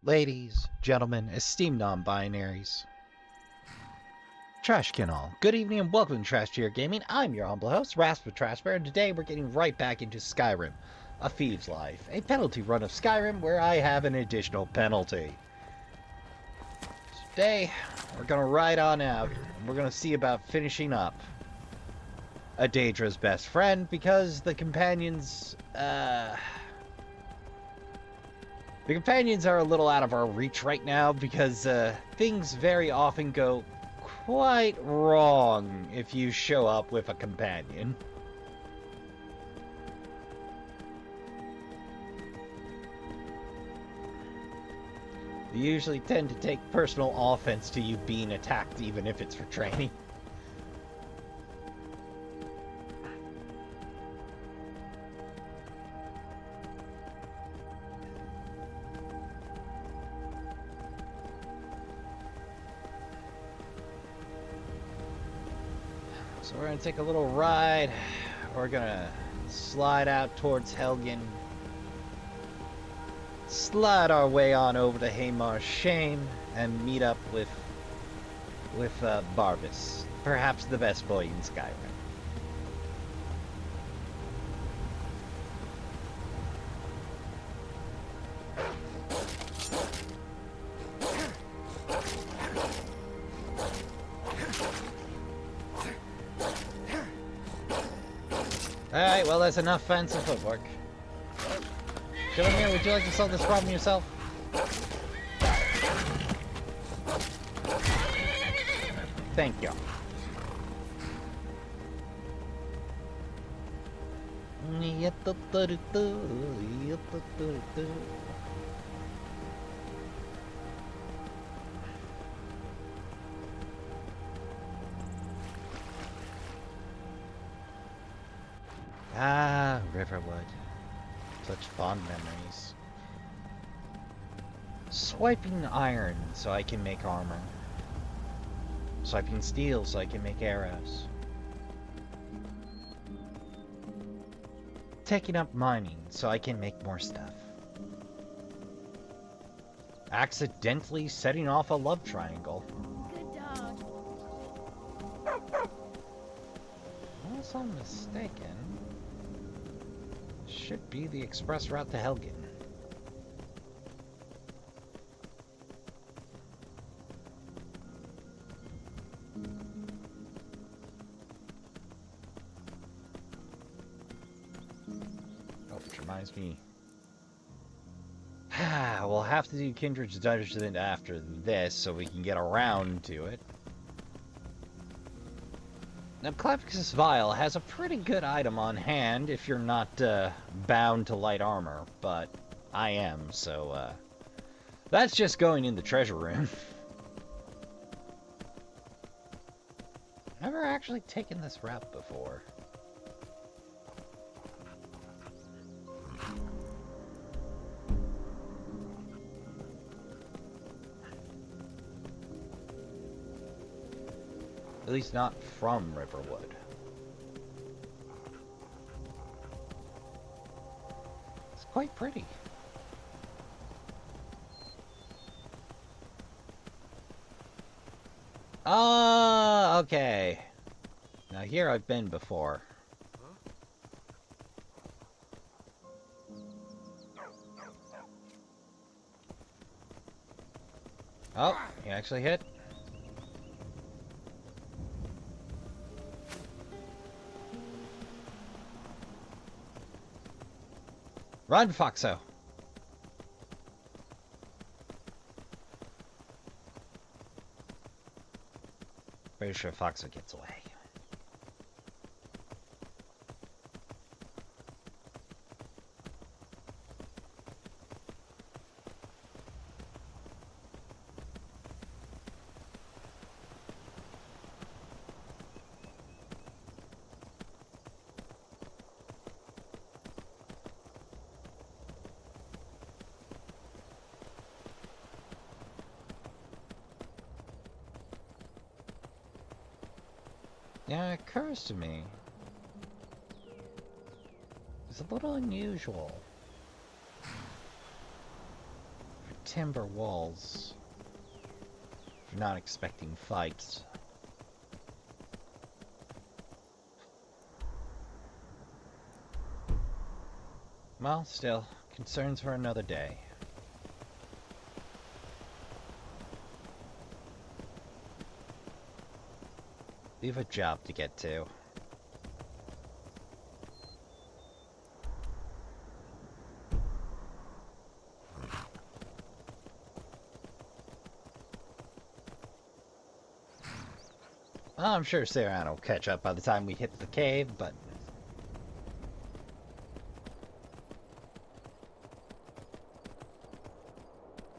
Ladies, gentlemen, esteemed non-binaries, Trashkin all. Good evening and welcome to Trash Tier Gaming. I'm your humble host, Raspa Trashbear, and today we're getting right back into Skyrim, A Thieves' Life, a penalty run of Skyrim where I have an additional penalty. Today, we're gonna ride on out, and we're gonna see about finishing up Daedra's best friend, because the companions are a little out of our reach right now, because things very often go quite wrong if you show up with a companion. They usually tend to take personal offense to you being attacked, even if it's for training. So we're going to take a little ride. We're going to slide out towards Helgen. Slide our way on over to Hamar's Shame and meet up with Barbas. Perhaps the best boy in Skyrim. Alright, well, that's enough fancy footwork. Gentlemen, would you like to solve this problem yourself? Thank you. Ah, Riverwood. Such fond memories. Swiping iron so I can make armor. Swiping steel so I can make arrows. Taking up mining so I can make more stuff. Accidentally setting off a love triangle. Good dog. Unless I'm mistaken, should be the express route to Helgen. Oh, which reminds me. We'll have to do Kindred's Dungeon after this so we can get around to it. Now, Clavicus' Vial has a pretty good item on hand if you're not bound to light armor, but I am, so that's just going in the treasure room. Never actually taken this route before. At least not from Riverwood. It's quite pretty. Ah, okay. Now here I've been before. Oh, he actually hit. Run, Foxo! Pretty sure Foxo gets away. Yeah, it occurs to me. It's a little unusual for timber walls. If you're not expecting fights. Well, still, concerns for another day. We have a job to get to. I'm sure Sarah will catch up by the time we hit the cave, but...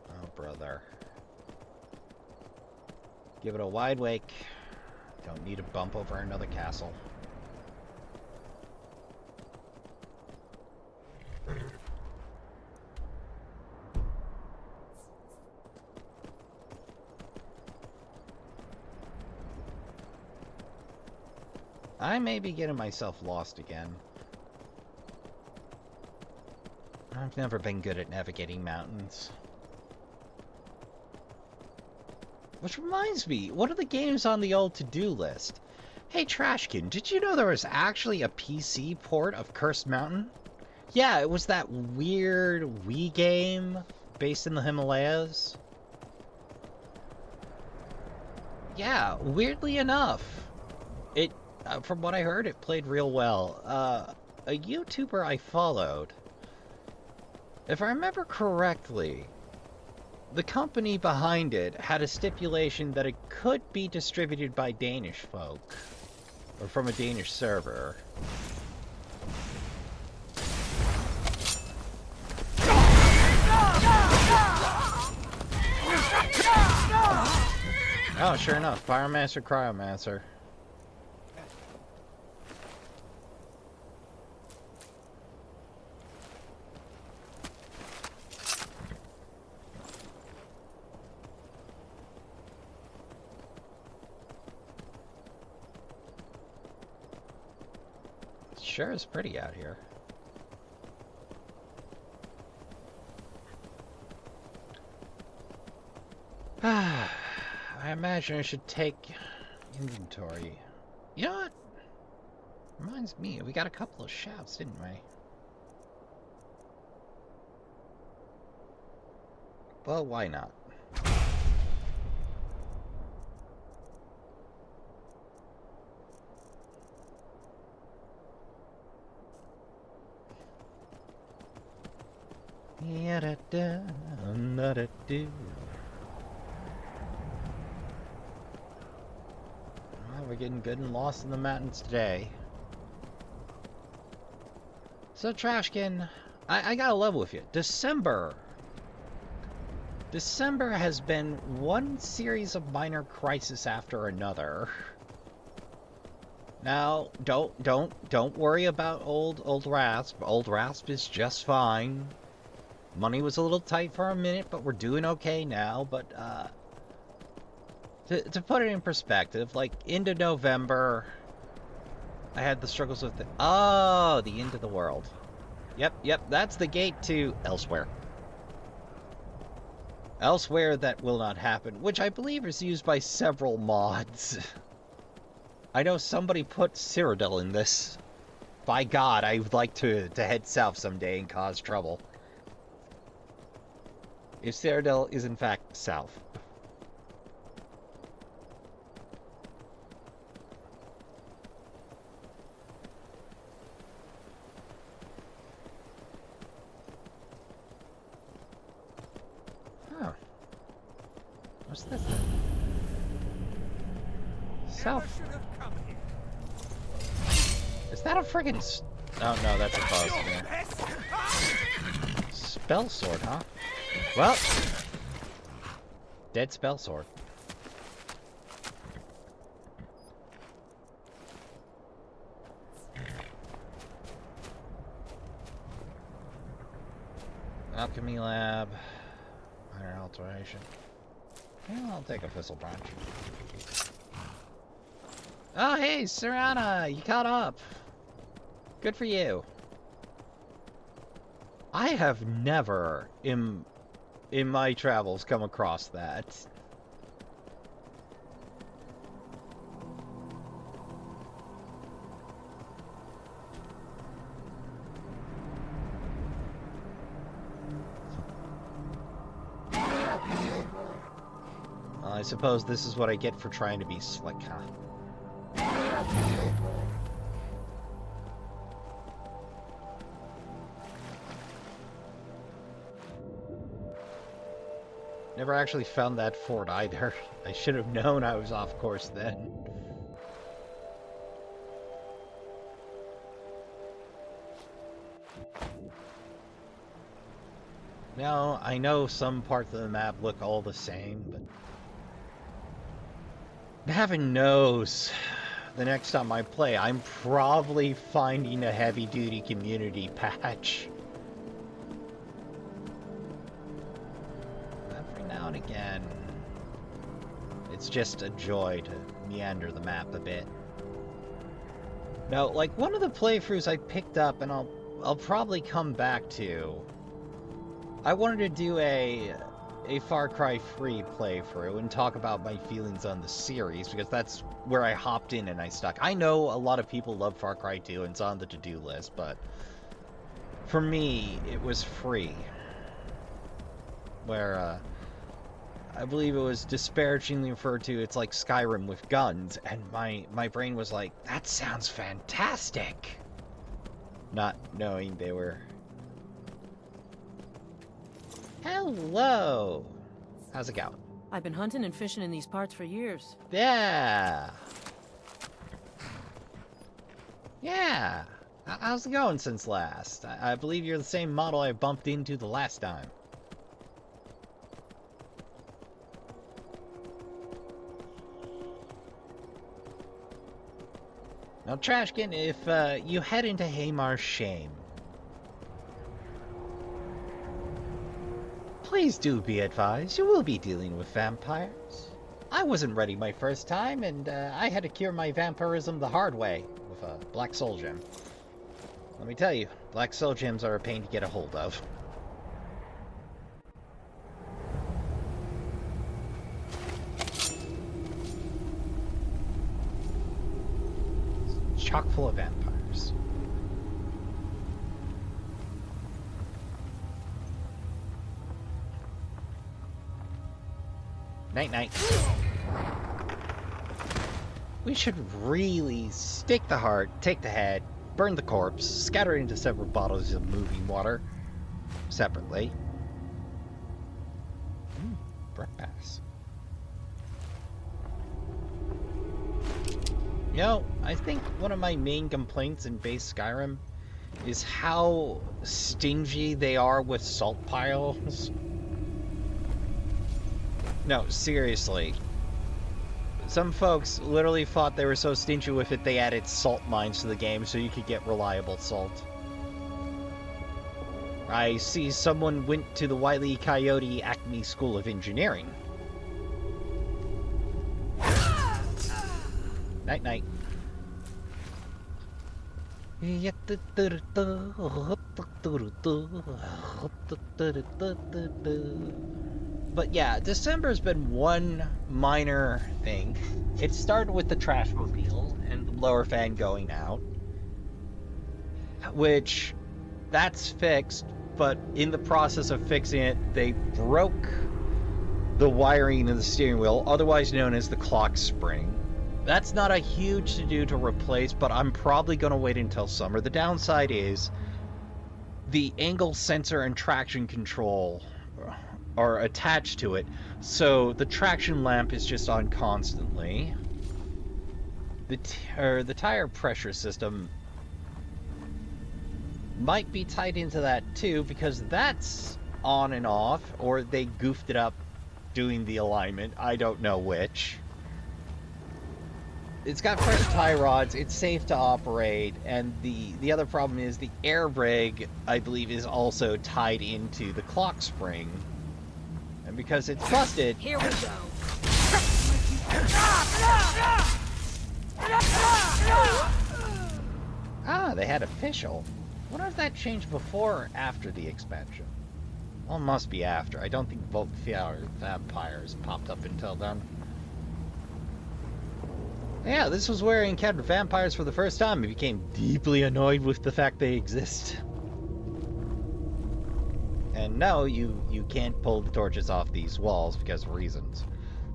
Oh, brother. Give it a wide wake. Don't need to bump over another castle. I may be getting myself lost again. I've never been good at navigating mountains. Which reminds me, what are the games on the old to-do list? Hey Trashkin, did you know there was actually a PC port of Cursed Mountain? Yeah, it was that weird Wii game based in the Himalayas. Yeah, weirdly enough, it, from what I heard, it played real well. A YouTuber I followed, if I remember correctly, the company behind it had a stipulation that it could be distributed by Danish folk, or from a Danish server. Oh, sure enough, Pyromancer, Cryomancer. Sure is pretty out here. I imagine I should take inventory. You know what? Reminds me, we got a couple of shouts, didn't we? Well, why not? Well, we're getting good and lost in the mountains today. So, Trashkin, I gotta level with you. December has been one series of minor crisis after another. Now, don't worry about old Rasp. Old Rasp is just fine. Money was a little tight for a minute, but we're doing okay now. But to put it in perspective, like into November, I had the struggles with the end of the world. Yep, that's the gate to elsewhere. Elsewhere that will not happen, which I believe is used by several mods. I know somebody put Cyrodiil in this. By God, I would like to head south someday and cause trouble. If Cyrodiil is in fact south. Huh. What's this then? South. Is that a friggin' oh no, that's a boss there. Spell sword, huh? Well, dead spell sword. Alchemy lab. Minor alteration. Yeah, I'll take a thistle branch. Oh, hey, Serana, you caught up. Good for you. I have never, in in my travels come across that. I suppose this is what I get for trying to be slick, huh? Never actually found that fort either. I should have known I was off course then. Now, I know some parts of the map look all the same, but heaven knows, the next time I play, I'm probably finding a heavy-duty community patch. Every now and again, it's just a joy to meander the map a bit. Now, like, one of the playthroughs I picked up, and I'll probably come back to, I wanted to do a Far Cry 3 playthrough and talk about my feelings on the series, because that's where I hopped in and I stuck. I know a lot of people love Far Cry 2 and it's on the to-do list, but for me, it was free. Where, I believe it was disparagingly referred to, it's like Skyrim with guns, and my brain was like, that sounds fantastic! Not knowing they were... Hello! How's it going? I've been hunting and fishing in these parts for years. Yeah! Yeah! How's it going since last? I believe you're the same model I bumped into the last time. Now, Trashkin, if you head into Haymar's Shame, please do be advised, you will be dealing with vampires. I wasn't ready my first time, and I had to cure my vampirism the hard way with a black soul gem. Let me tell you, black soul gems are a pain to get a hold of. It's chock full of vampires. Night-night. We should really stake the heart, take the head, burn the corpse, scatter it into several bottles of moving water separately. Breakfast. You know, I think one of my main complaints in base Skyrim is how stingy they are with salt piles. No, seriously. Some folks literally thought they were so stingy with it they added salt mines to the game so you could get reliable salt. I see someone went to the Wile E. Coyote Acme School of Engineering. Night-night. But yeah, December's been one minor thing. It started with the trash mobile and the blower fan going out, which that's fixed, but in the process of fixing it, they broke the wiring of the steering wheel, otherwise known as the clock spring. That's not a huge to-do to replace, but I'm probably going to wait until summer. The downside is the angle sensor and traction control are attached to it, so the traction lamp is just on constantly. The tire pressure system might be tied into that too, because that's on and off, or they goofed it up doing the alignment. I don't know which. It's got fresh tie rods, it's safe to operate, and the other problem is the air brake, I believe, is also tied into the clock spring. And because it's busted... Here we go. Ah, they had official. I wonder if that changed before or after the expansion. Well, it must be after. I don't think vampires popped up until then. Yeah, this was where I encountered vampires for the first time. I became deeply annoyed with the fact they exist. And no, you can't pull the torches off these walls because of reasons.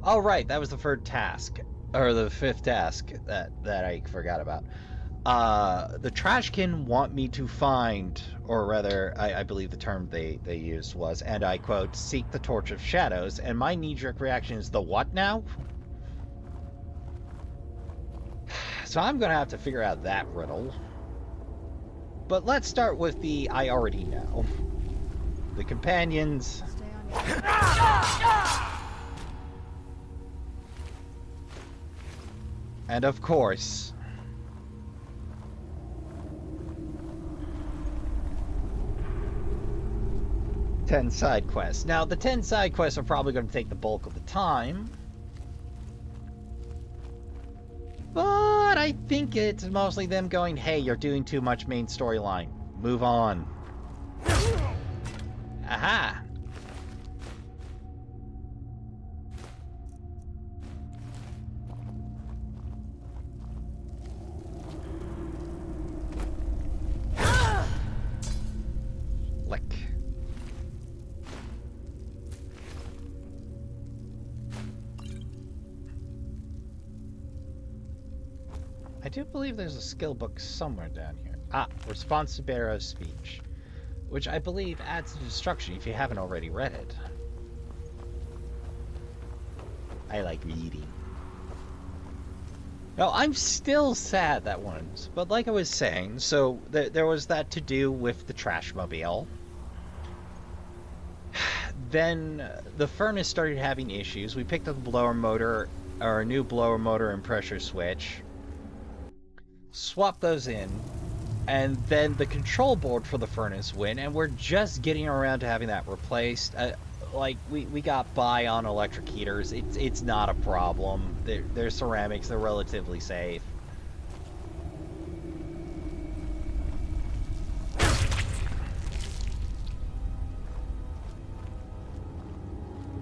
Oh right, that was the third task. Or the fifth task that I forgot about. The Trashkin want me to find, or rather, I believe the term they used was, and I quote, seek the Torch of Shadows, and my knee-jerk reaction is, the what now? So I'm gonna have to figure out that riddle. But let's start with the I already know. The companions. And of course, 10 side quests. Now, the 10 side quests are probably going to take the bulk of the time. But I think it's mostly them going, hey, you're doing too much main storyline. Move on. Aha! Lick. I do believe there's a skill book somewhere down here. Ah, response to Barrow's speech, which I believe adds to destruction if you haven't already read it. I like reading. No, I'm still sad that once, but like I was saying, so there was that to do with the Trashmobile. Then the furnace started having issues. We picked up the blower motor, or a new blower motor and pressure switch. Swap those in, and then the control board for the furnace went, and we're just getting around to having that replaced. Like, we got by on electric heaters. It's not a problem. They're ceramics. They're relatively safe.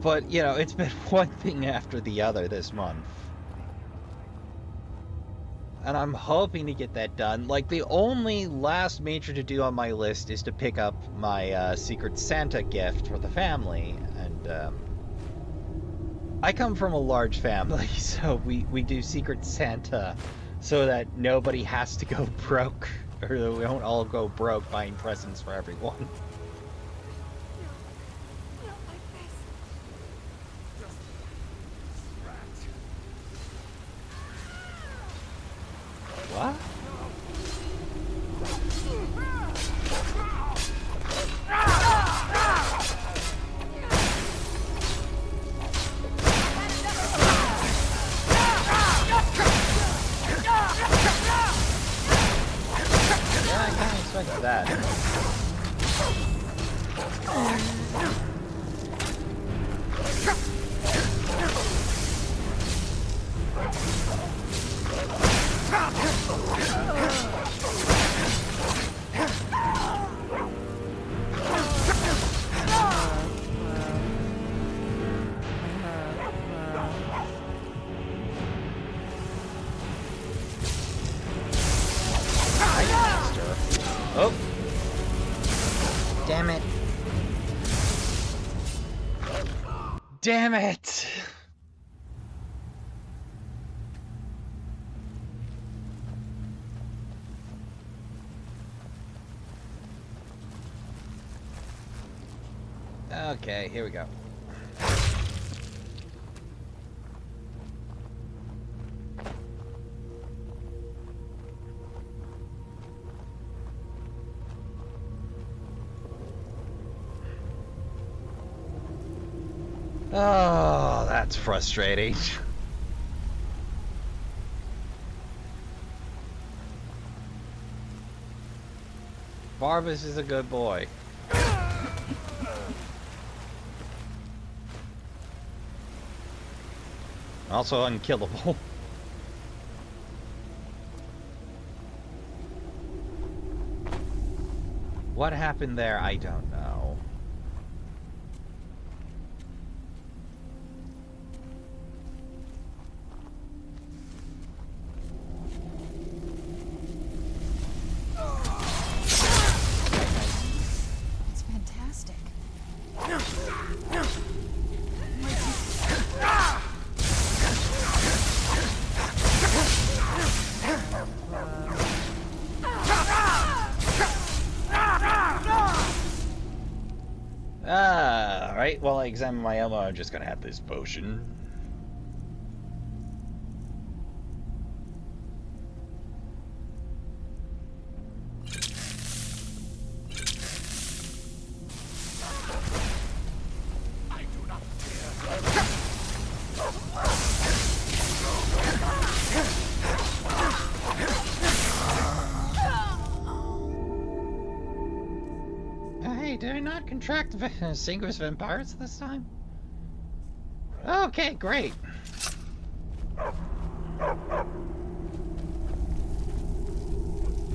But, you know, it's been one thing after the other this month. And I'm hoping to get that done. Like, the only last major to do on my list is to pick up my Secret Santa gift for the family. And I come from a large family, so we do Secret Santa so that nobody has to go broke. Or that we don't all go broke buying presents for everyone. What? Yeah, I kind of expected that. Oh! Damn it! Damn it! Okay, here we go. Oh, that's frustrating. Barbas is a good boy. Also unkillable. What happened there, I don't know. Alright, while I examine my ammo, I'm just gonna have this potion. Hey, did I not contract synchronous vampires this time? Okay, great.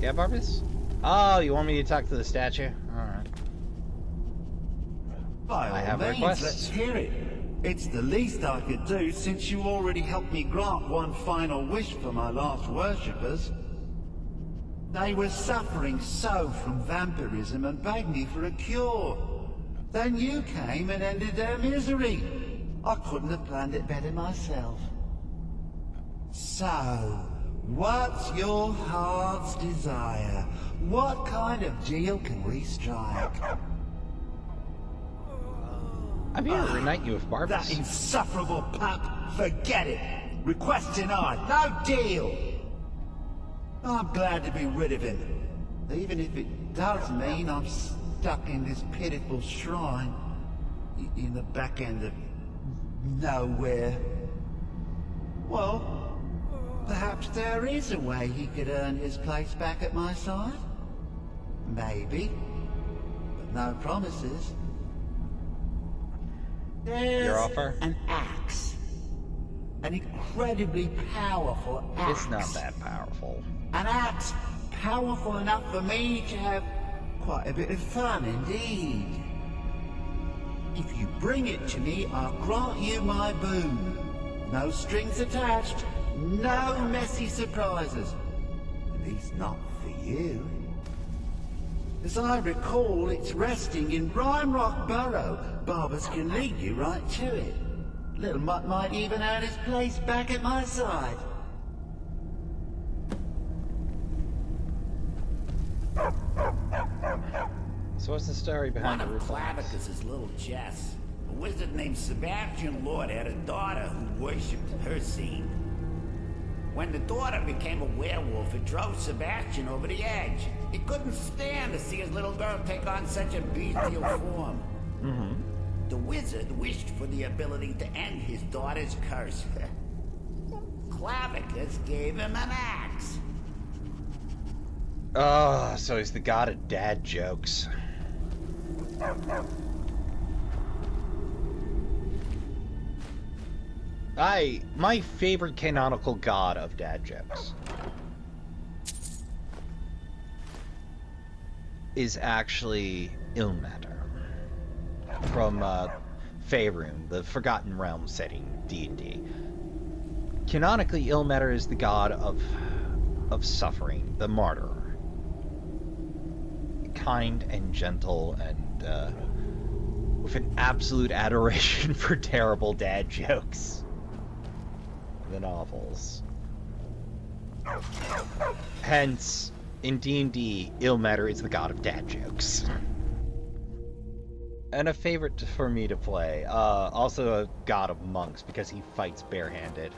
Yeah, Barbus? Oh, you want me to talk to the statue? Alright. I have requests. Let's hear it. It's the least I could do since you already helped me grant one final wish for my last worshippers. They were suffering so from vampirism and begged me for a cure. Then you came and ended their misery. I couldn't have planned it better myself. So, what's your heart's desire? What kind of deal can we strike? I'm here to reunite you with Barbus. That insufferable pup! Forget it! Request denied! No deal! I'm glad to be rid of him. Even if it does mean I'm stuck in this pitiful shrine in the back end of nowhere. Well, perhaps there is a way he could earn his place back at my side? Maybe. But no promises. There's Your offer? an axe. An incredibly powerful axe. It's not that powerful. An axe powerful enough for me to have quite a bit of fun indeed. If you bring it to me, I'll grant you my boon. No strings attached, no messy surprises. At least not for you. As I recall, it's resting in Rhymerock Burrow. Barbers can lead you right to it. Little Mutt might even earn his place back at my side. So what's the story behind One the of roof lines? Clavicus's little Jess, a wizard named Sebastian Lord, had a daughter who worshipped her scene. When the daughter became a werewolf, it drove Sebastian over the edge. He couldn't stand to see his little girl take on such a bestial form. The wizard wished for the ability to end his daughter's curse. Clavicus gave him an axe. Oh, so he's the god of dad jokes. My favorite canonical god of dad jokes is actually Ilmater from Faerun, the Forgotten Realm setting, D&D. Canonically, Ilmater is the god of suffering, the martyr. Kind and gentle and with an absolute adoration for terrible dad jokes. The novels. Hence, in D&D, Ilmater is the god of dad jokes. And a favorite for me to play. Also a god of monks because he fights barehanded.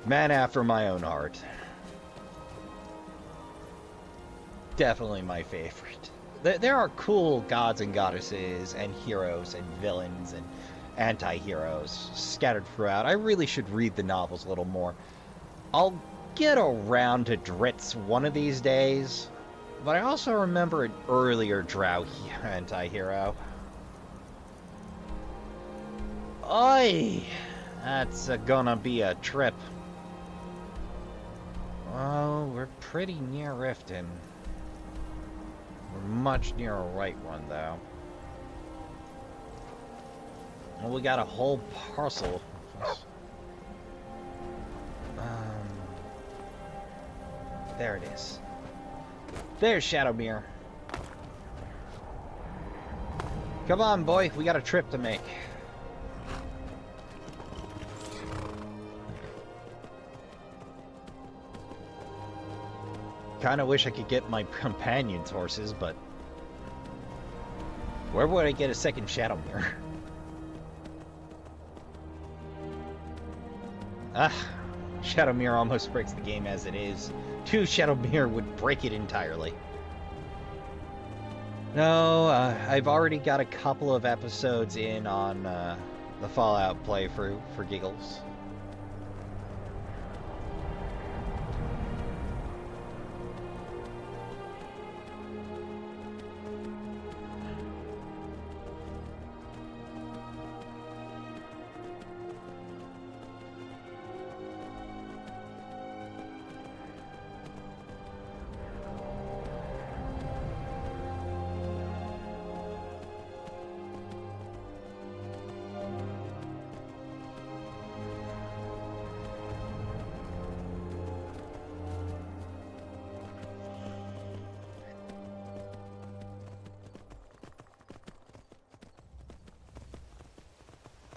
Man after my own heart. Definitely my favorite. There are cool gods and goddesses and heroes and villains and anti-heroes scattered throughout. I really should read the novels a little more. I'll get around to Dritz one of these days, but I also remember an earlier Drow anti-hero. Oi! That's gonna be a trip. Oh, we're pretty near Riften. We're much near a right one, though. Well, we got a whole parcel. There it is. There's Shadowmere. Come on, boy. We got a trip to make. Kinda wish I could get my companion's horses, but Where would I get a second shadow mirror? Shadow mirror almost breaks the game as it is. 2 shadow mirror would break it entirely. No, I've already got a couple of episodes in on the Fallout playthrough for giggles.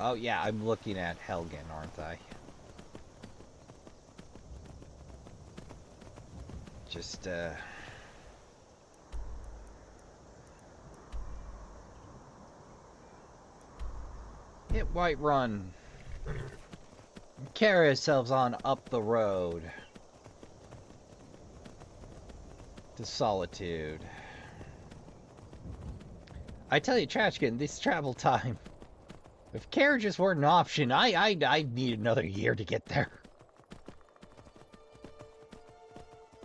Oh yeah, I'm looking at Helgen, aren't I? Just, hit Whiterun. Carry ourselves on up the road to Solitude. I tell you, Trashkin, this travel time. If carriages weren't an option, I'd need another year to get there.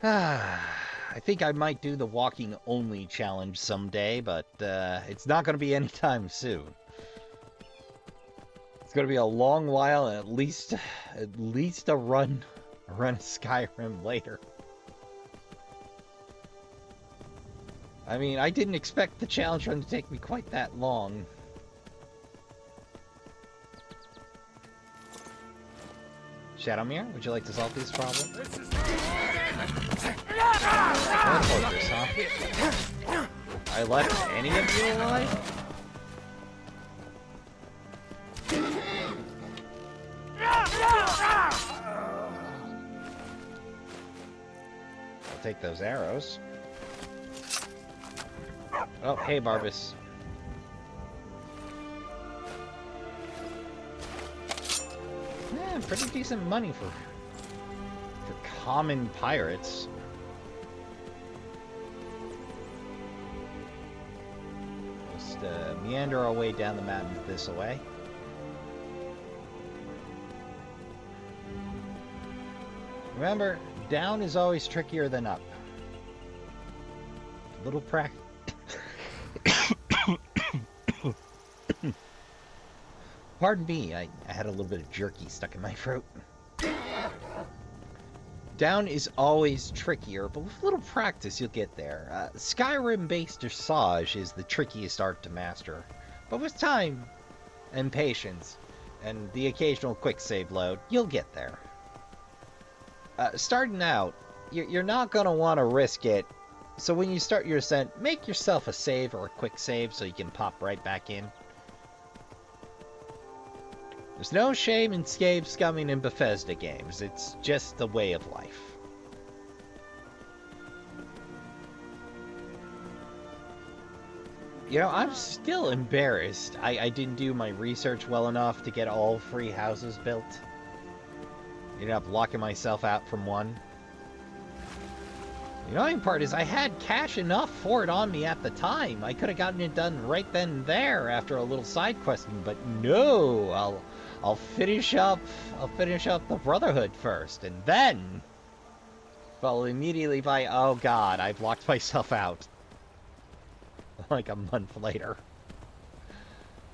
I think I might do the walking only challenge someday, but it's not going to be anytime soon. It's going to be a long while, and at least a run of Skyrim later. I mean, I didn't expect the challenge run to take me quite that long. Shadowmere, would you like to solve these problems? Fortress, huh? I left any of you alive? I'll take those arrows. Oh, hey, Barbas. Yeah, pretty decent money for common pirates. Just meander our way down the mountain this way. Remember, down is always trickier than up. A little practice. Pardon me, I had a little bit of jerky stuck in my throat. Down is always trickier, but with a little practice you'll get there. Skyrim-based dressage is the trickiest art to master, but with time and patience and the occasional quick save load, you'll get there. Starting out, you're not going to want to risk it, so when you start your ascent, make yourself a save or a quick save so you can pop right back in. There's no shame in scave scumming in Bethesda games. It's just the way of life. You know, I'm still embarrassed. I didn't do my research well enough to get all 3 houses built. Ended up locking myself out from one. The annoying part is I had cash enough for it on me at the time. I could have gotten it done right then and there after a little side questing, but no, I'll finish up the Brotherhood first, and then followed immediately by, oh god, I've locked myself out. Like a month later.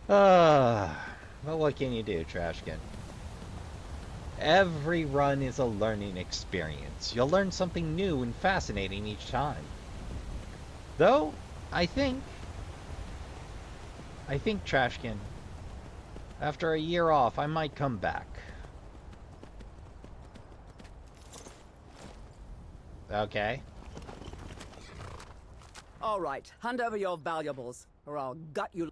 But what can you do, Trashkin? Every run is a learning experience. You'll learn something new and fascinating each time. Though, I think, Trashkin, after a year off, I might come back. Okay. All right, hand over your valuables, or I'll gut you.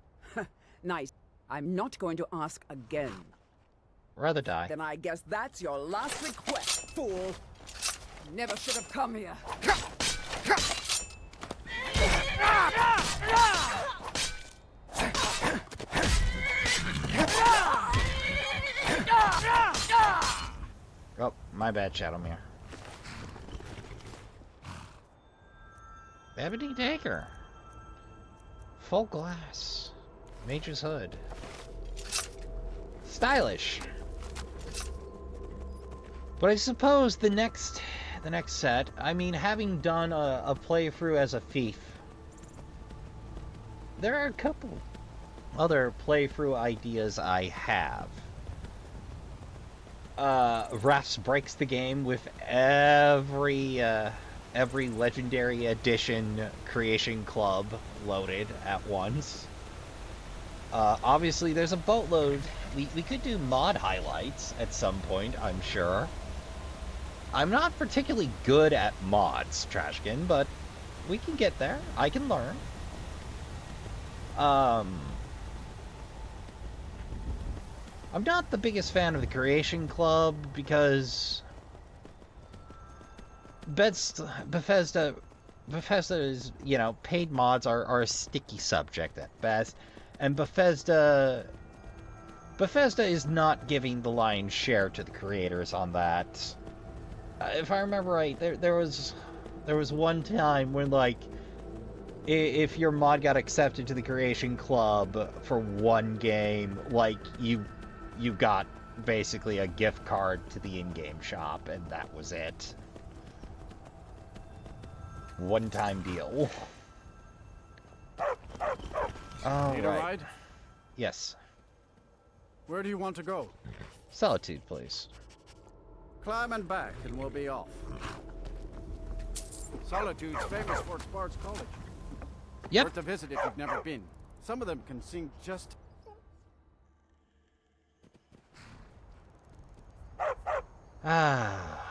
Nice. I'm not going to ask again. Rather die. Then I guess that's your last request, fool. Never should have come here. Oh, my bad, Shadowmere. Ebony Dagger. Full glass. Mage's Hood. Stylish. But I suppose the next set, I mean, having done a playthrough as a thief, there are a couple other playthrough ideas I have. Refs breaks the game with every Legendary Edition Creation Club loaded at once. Obviously, there's a boatload. We could do mod highlights at some point, I'm sure. I'm not particularly good at mods, Trashkin, but we can get there. I can learn. I'm not the biggest fan of the Creation Club because Bethesda is, you know, paid mods are a sticky subject at best, and Bethesda is not giving the lion's share to the creators on that. If I remember right, there was one time when, like, if your mod got accepted to the Creation Club for one game, like, you got basically a gift card to the in-game shop, and that was it. One-time deal. Oh, Need a ride? Yes. Where do you want to go? Solitude, please. Climb and back, and we'll be off. Solitude's famous for its Bard's College. Yep. Worth a visit if you've never been. Some of them can sing just... Ah.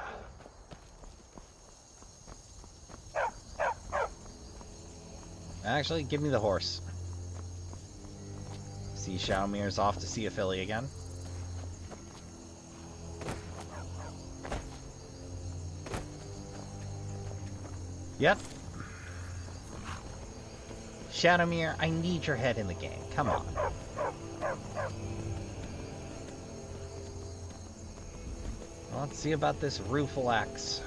Actually, give me the horse. See, Shadowmere's off to see a filly again. Yep. Shadowmere, I need your head in the game. Come on. Let's see about this Rufalax.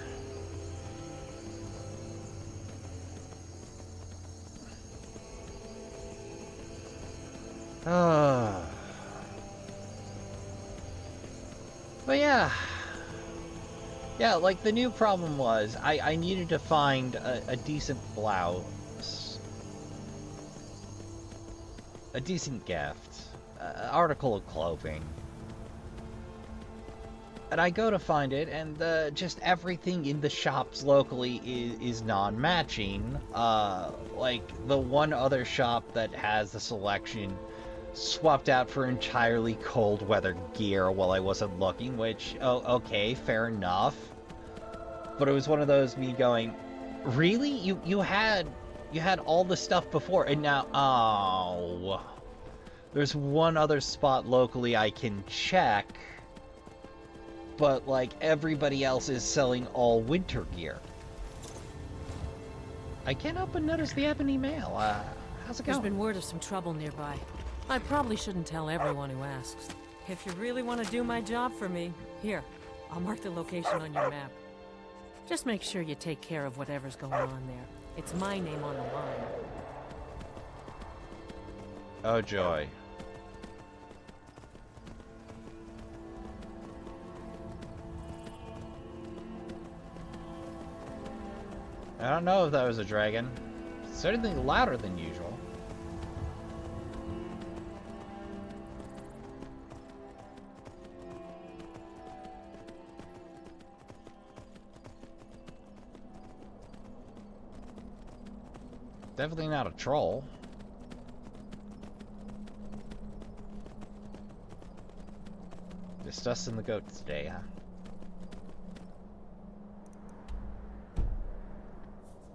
But yeah. Yeah, like, the new problem was, I needed to find a decent blouse. A decent gift. Article of clothing. And I go to find it, and just everything in the shops locally is non-matching. Like, the one other shop that has the selection swapped out for entirely cold weather gear while I wasn't looking, which, oh, okay, fair enough. But it was one of those me going, really? You had all the stuff before, and now, oh. There's one other spot locally I can check, but, like, everybody else is selling all winter gear. I can't help but notice the ebony mail. How's it going? There's been word of some trouble nearby. I probably shouldn't tell everyone who asks. If you really want to do my job for me, here, I'll mark the location on your map. Just make sure you take care of whatever's going on there. It's my name on the line. Oh, joy. I don't know if that was a dragon. Certainly louder than usual. Definitely not a troll. Just us and the goats today, huh?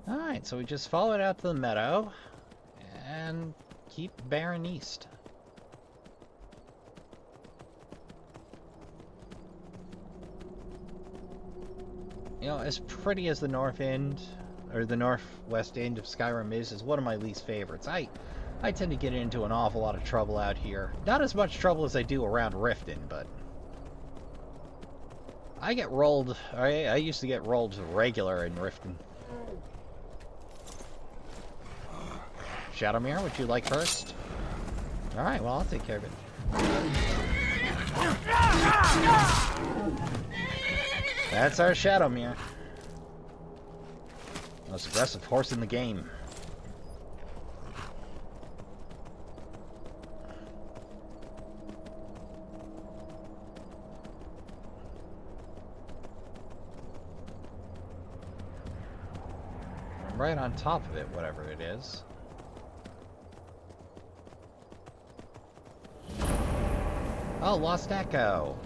Alright, so we just follow it out to the meadow and keep bearing east. You know, as pretty as the north end, or the northwest end of Skyrim is one of my least favorites. I tend to get into an awful lot of trouble out here. Not as much trouble as I do around Riften, but I get rolled. I used to get rolled regular in Riften. Shadowmere, would you like first? Alright, well, I'll take care of it. That's our Shadowmere. Most aggressive horse in the game. I'm right on top of it, whatever it is. Oh, Lost Echo.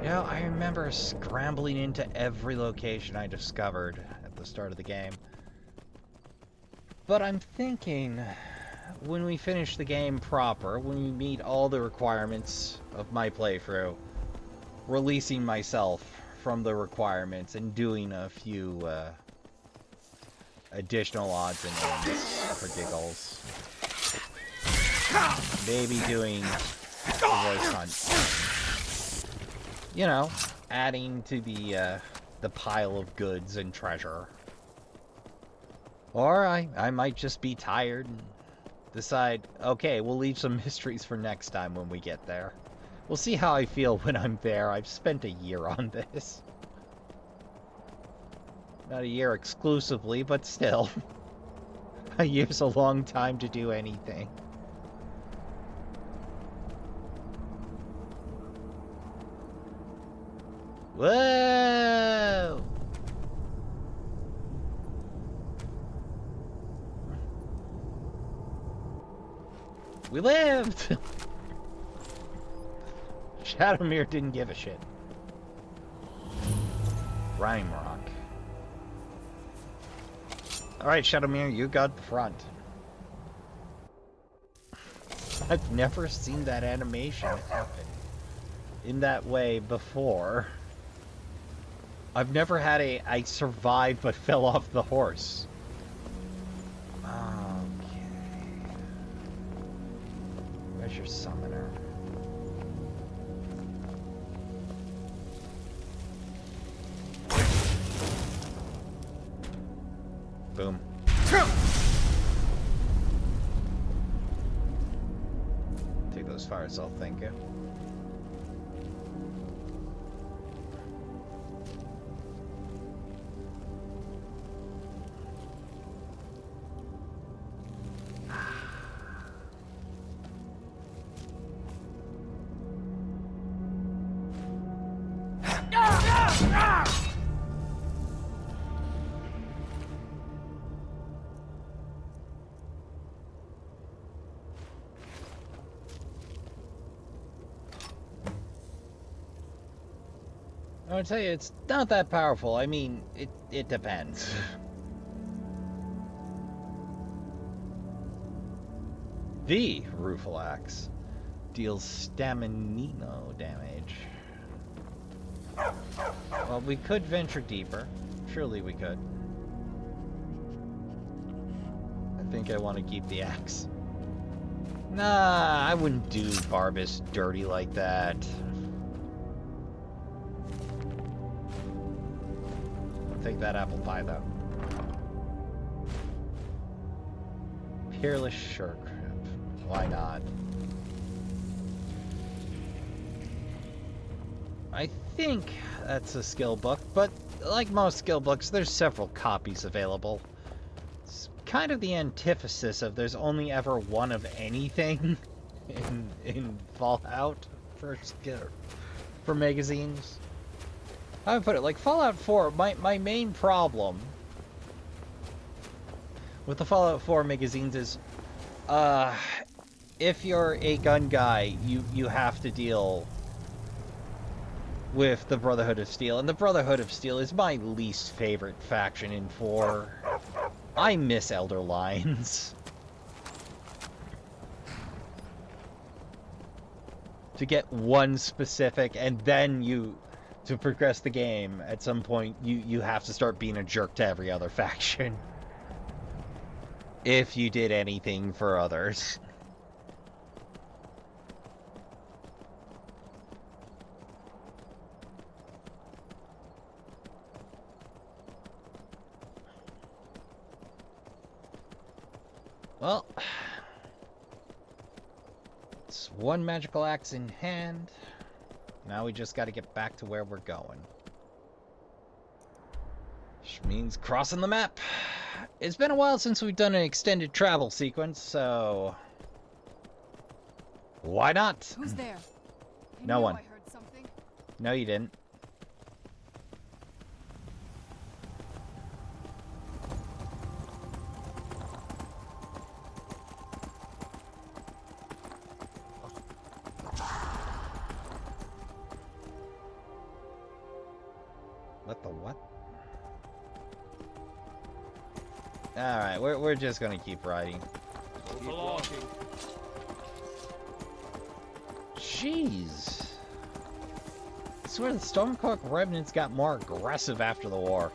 Yeah, I remember scrambling into every location I discovered at the start of the game. But I'm thinking, when we finish the game proper, when we meet all the requirements of my playthrough, releasing myself from the requirements and doing a few additional odds and ends for giggles. Maybe doing the voice hunt. You know, adding to the pile of goods and treasure. Or I might just be tired and decide, okay, we'll leave some mysteries for next time when we get there. We'll see how I feel when I'm there. I've spent a year on this. Not a year exclusively, but still. A year's a long time to do anything. Whoa! We lived! Shadowmere didn't give a shit. Rhyme Rock. Alright, Shadowmere, you got the front. I've never seen that animation happen in that way before. I've never had I survived but fell off the horse. Okay. Where's your summoner? Boom. Take those fire assault, thank you. I would tell you, it's not that powerful. I mean, it depends. The Rueful Axe deals stamina damage. Well, we could venture deeper. Surely we could. I think I want to keep the axe. Nah, I wouldn't do Barbas dirty like that. Take that apple pie, though. Peerless Shirk. Why not? I think that's a skill book, but like most skill books, there's several copies available. It's kind of the antithesis of there's only ever one of anything in Fallout for magazines. I would put it like Fallout 4, my main problem with the Fallout 4 magazines is if you're a gun guy, you have to deal with the Brotherhood of Steel, and the Brotherhood of Steel is my least favorite faction in 4. I miss Elder Lines. To get one specific, and then to progress the game, at some point, you have to start being a jerk to every other faction. If you did anything for others. Well, it's one magical axe in hand. Now we just got to get back to where we're going. Which means crossing the map. It's been a while since we've done an extended travel sequence, so why not? Who's there? No one. I heard something. No, you didn't. What the what? Alright, we're just gonna keep riding. Keep walking. Jeez. I swear the Stormcloak remnants got more aggressive after the war.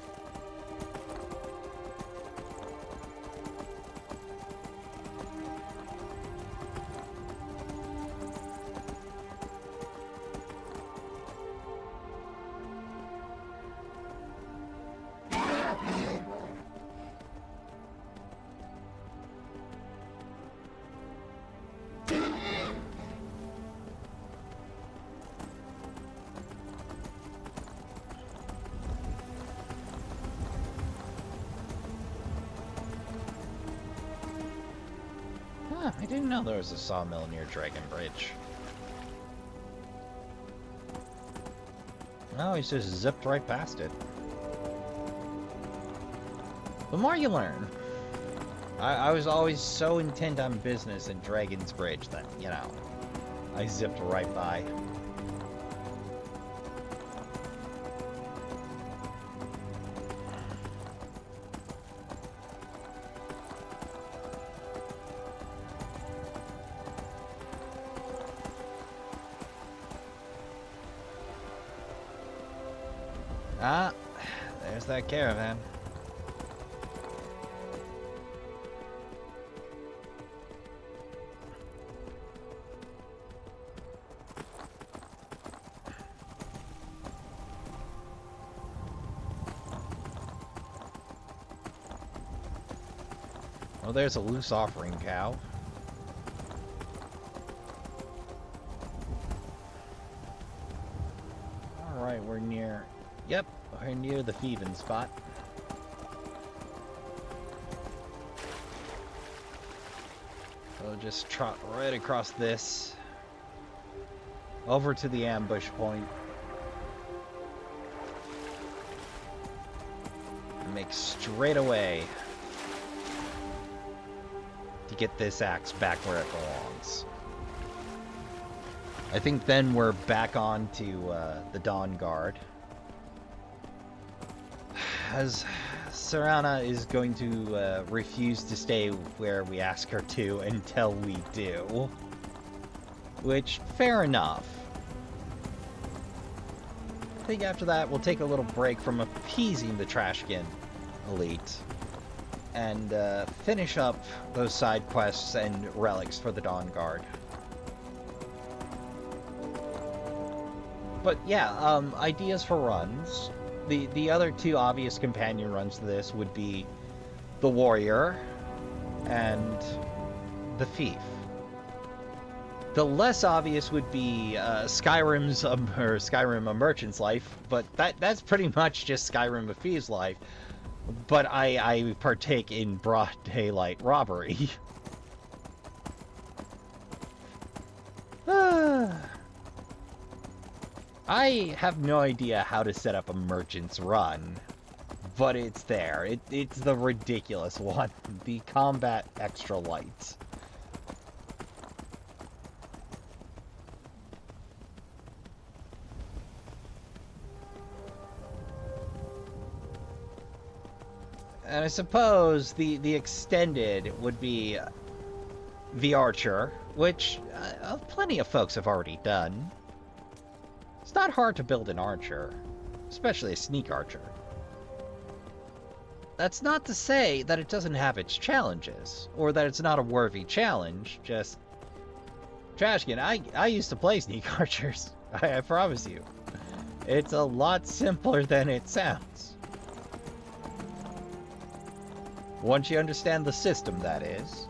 Huh, I didn't know there was a sawmill near Dragon Bridge. Oh, he's just zipped right past it. The more you learn. I was always so intent on business in Dragon's Bridge that, you know, I zipped right by. Ah, there's that caravan. Oh, there's a loose offering cow. Alright, we're near... Yep, we're near the thieving spot. So just trot right across this. Over to the ambush point. And make straight away to get this axe back where it belongs. I think then we're back on to the Dawnguard. As Serana is going to refuse to stay where we ask her to until we do. Which, fair enough. I think after that we'll take a little break from appeasing the Trashkin Elite. And finish up those side quests and relics for the Dawnguard. But yeah, ideas for runs. The other two obvious companion runs to this would be the Warrior and the Thief. The less obvious would be Skyrim's Skyrim A Merchant's Life, but that's pretty much just Skyrim A Thief's life. But I partake in broad daylight robbery. I have no idea how to set up a merchant's run, but it's there. It's the ridiculous one. The combat extra light. And I suppose the extended would be the Archer, which plenty of folks have already done. It's not hard to build an archer, especially a sneak archer. That's not to say that it doesn't have its challenges, or that it's not a worthy challenge, just... Trashkin, I used to play sneak archers, I promise you. It's a lot simpler than it sounds. Once you understand the system, that is.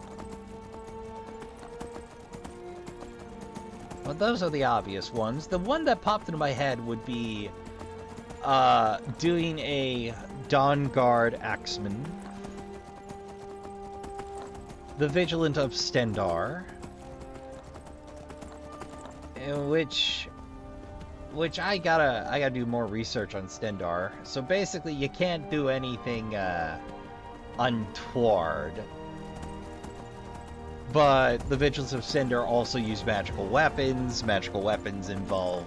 Well, those are the obvious ones. The one that popped into my head would be doing a Dawnguard Axeman, the Vigilant of Stendar, which I gotta do more research on Stendar. So basically, you can't do anything untoward. But the Vigilance of Cinder also use magical weapons. Magical weapons involve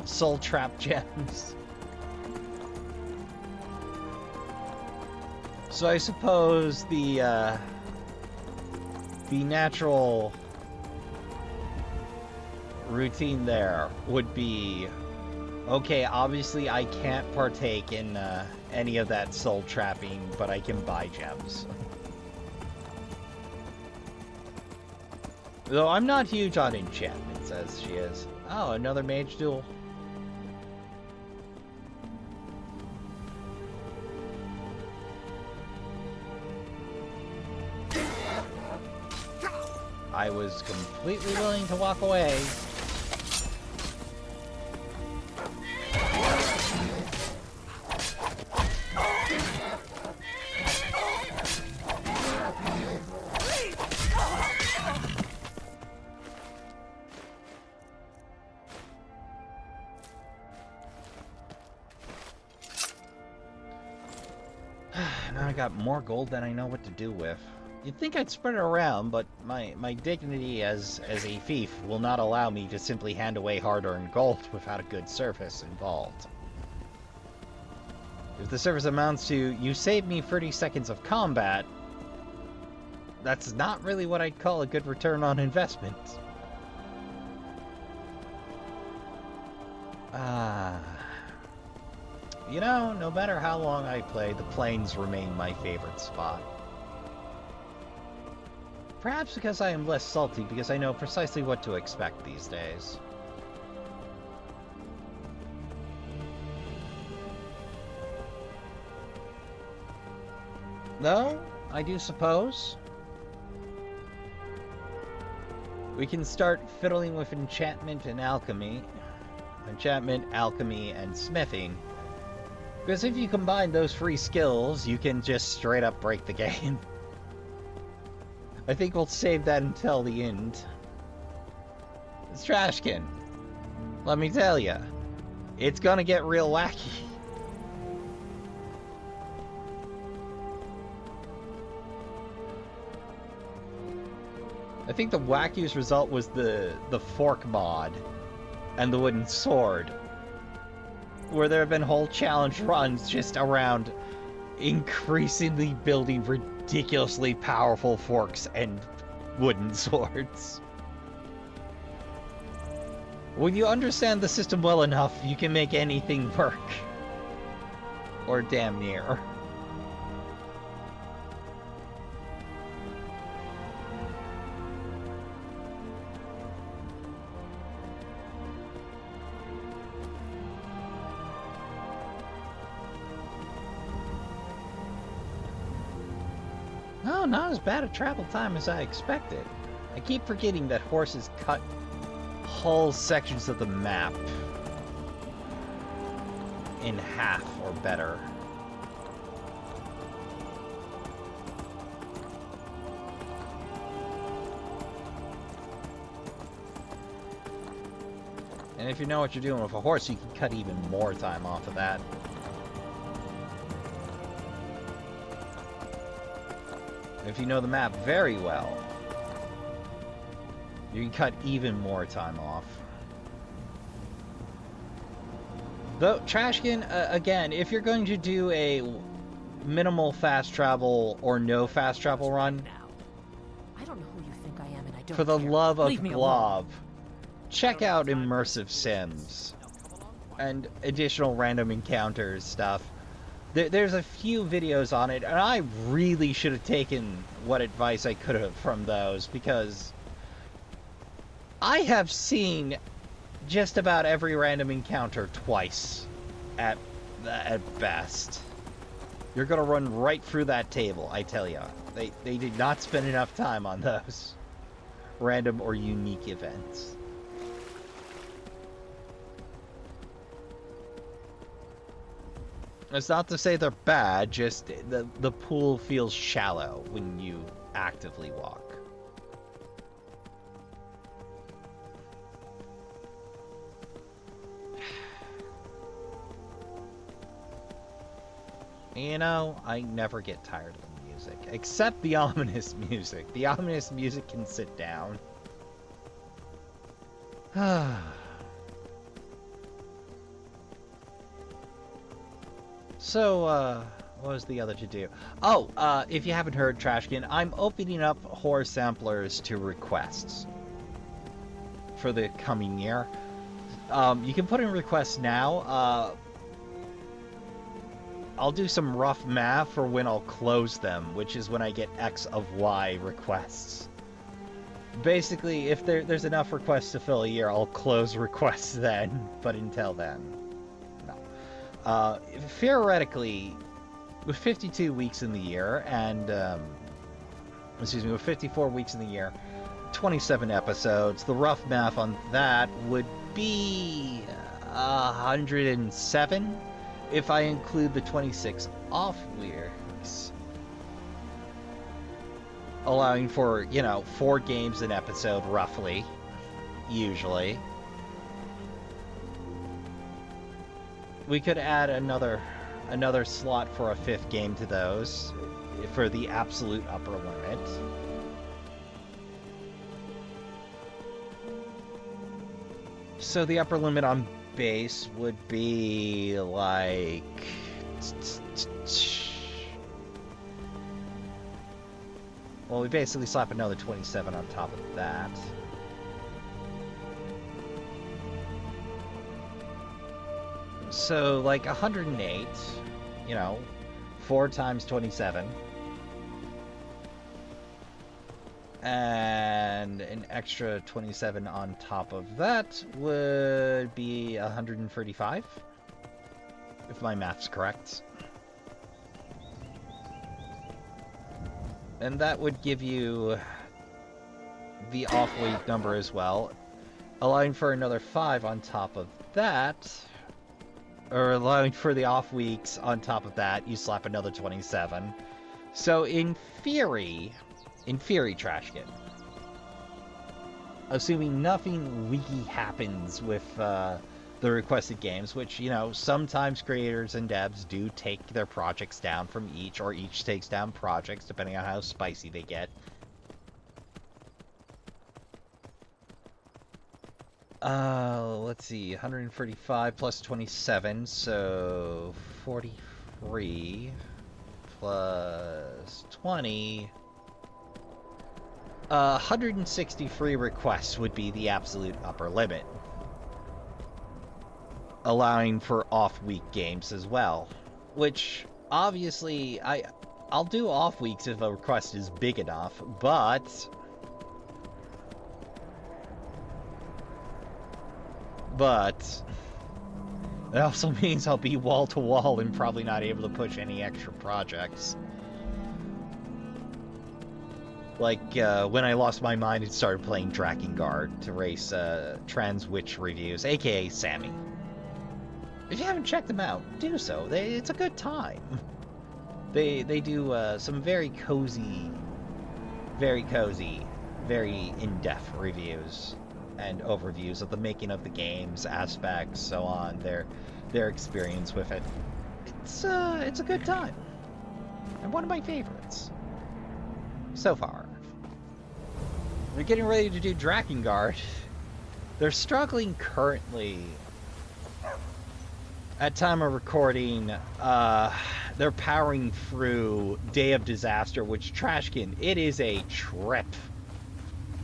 soul trap gems. So I suppose the natural routine there would be, okay, obviously I can't partake in any of that soul trapping, but I can buy gems. Though I'm not huge on enchantments, as she is. Oh, another mage duel. I was completely willing to walk away. Now I got more gold than I know what to do with. You'd think I'd spread it around, but my dignity as a thief will not allow me to simply hand away hard-earned gold without a good service involved. If the service amounts to, you saved me 30 seconds of combat, that's not really what I'd call a good return on investment. You know, no matter how long I play, the plains remain my favorite spot. Perhaps because I am less salty, because I know precisely what to expect these days. Though, I do suppose we can start fiddling with enchantment and alchemy. Enchantment, alchemy, and smithing. Because if you combine those three skills, you can just straight up break the game. I think we'll save that until the end. It's Trashkin. Let me tell ya, it's gonna get real wacky. I think the wackiest result was the fork mod and the wooden sword, where there have been whole challenge runs just around increasingly building ridiculously powerful forks and wooden swords. When you understand the system well enough, you can make anything work. Or damn near. No, not as bad a travel time as I expected. I keep forgetting that horses cut whole sections of the map in half or better. And if you know what you're doing with a horse, you can cut even more time off of that. If you know the map very well, you can cut even more time off. Though, Trashkin, again, if you're going to do a minimal fast travel or no fast travel run, I don't know who you think I am, and I don't for the care. love of Leave me Glob, check out Immersive Sims and additional random encounters stuff. There's a few videos on it, and I really should have taken what advice I could have from those, because I have seen just about every random encounter twice, at best. You're gonna run right through that table, I tell ya. They did not spend enough time on those random or unique events. It's not to say they're bad, just the pool feels shallow when you actively walk. You know, I never get tired of the music, except the ominous music. The ominous music can sit down. So, what was the other to do? Oh, if you haven't heard, Trashkin, I'm opening up horror samplers to requests for the coming year. You can put in requests now. I'll do some rough math for when I'll close them, which is when I get X of Y requests. Basically, if there's enough requests to fill a year, I'll close requests then, but until then, no. Theoretically, with 52 weeks in the year, and, with 54 weeks in the year, 27 episodes, the rough math on that would be 107 if I include the 26 off weeks. Allowing for, 4 games an episode, roughly, usually. We could add another slot for a 5th game to those, for the absolute upper limit. So the upper limit on base would be like... Well, we basically slap another 27 on top of that. So, like, 108, 4 times 27. And an extra 27 on top of that would be 135, if my math's correct. And that would give you the off-week number as well, allowing for another 5 on top of that, or allowing for the off weeks on top of that, you slap another 27. So in theory, Trashkin, assuming nothing wiki happens with the requested games, which, sometimes creators and devs do take their projects down from each, or each takes down projects, depending on how spicy they get. Let's see, 135 plus 27, so 43 plus 20... 163 requests would be the absolute upper limit, allowing for off-week games as well, which, obviously, I'll do off-weeks if a request is big enough, but... it also means I'll be wall-to-wall and probably not able to push any extra projects. Like, when I lost my mind and started playing Drakengard to race trans witch reviews, aka Sammy. If you haven't checked them out, do so. It's a good time. They do some very cozy, very in-depth reviews and overviews of the making of the games, aspects, so on, their experience with it. It's a good time. And one of my favorites. So far. They're getting ready to do Drakengard. They're struggling currently. At time of recording, they're powering through Day of Disaster, which, Trashkin, it is a trip.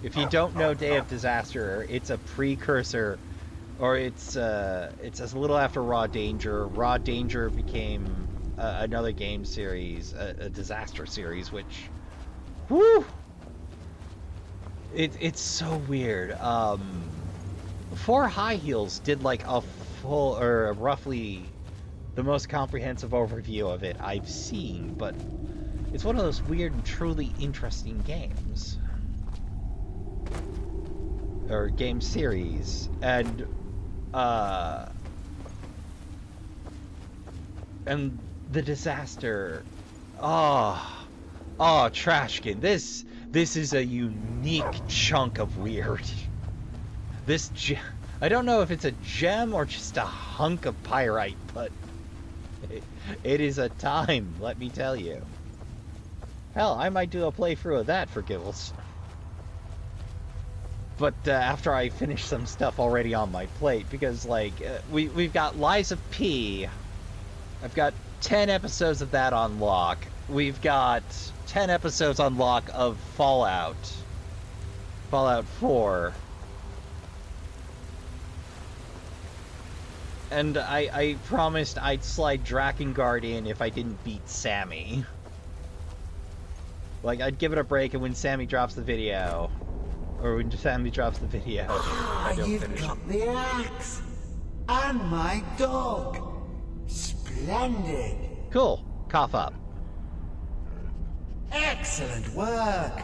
If you don't know Day of Disaster, it's a precursor, or it's a little after Raw Danger. Raw Danger became another game series, a disaster series, which, whoo, it's so weird. 4 High Heels did like a full, or roughly, the most comprehensive overview of it I've seen, but it's one of those weird and truly interesting games. Or game series, and And the disaster. Oh, Trashkin. This is a unique chunk of weird. I don't know if it's a gem or just a hunk of pyrite, but it is a time, let me tell you. Hell, I might do a playthrough of that for giggles. But after I finish some stuff already on my plate, because like we've got Lies of P. I've got 10 episodes of that on lock. We've got 10 episodes on lock of Fallout 4. And I promised I'd slide Drakengard in if I didn't beat Sammy. Like, I'd give it a break, and when Sammy drops the video, or when Sammy drops the video, I don't You've finish got it. the axe and my dog. Splendid. Cool. Cough up. Excellent work.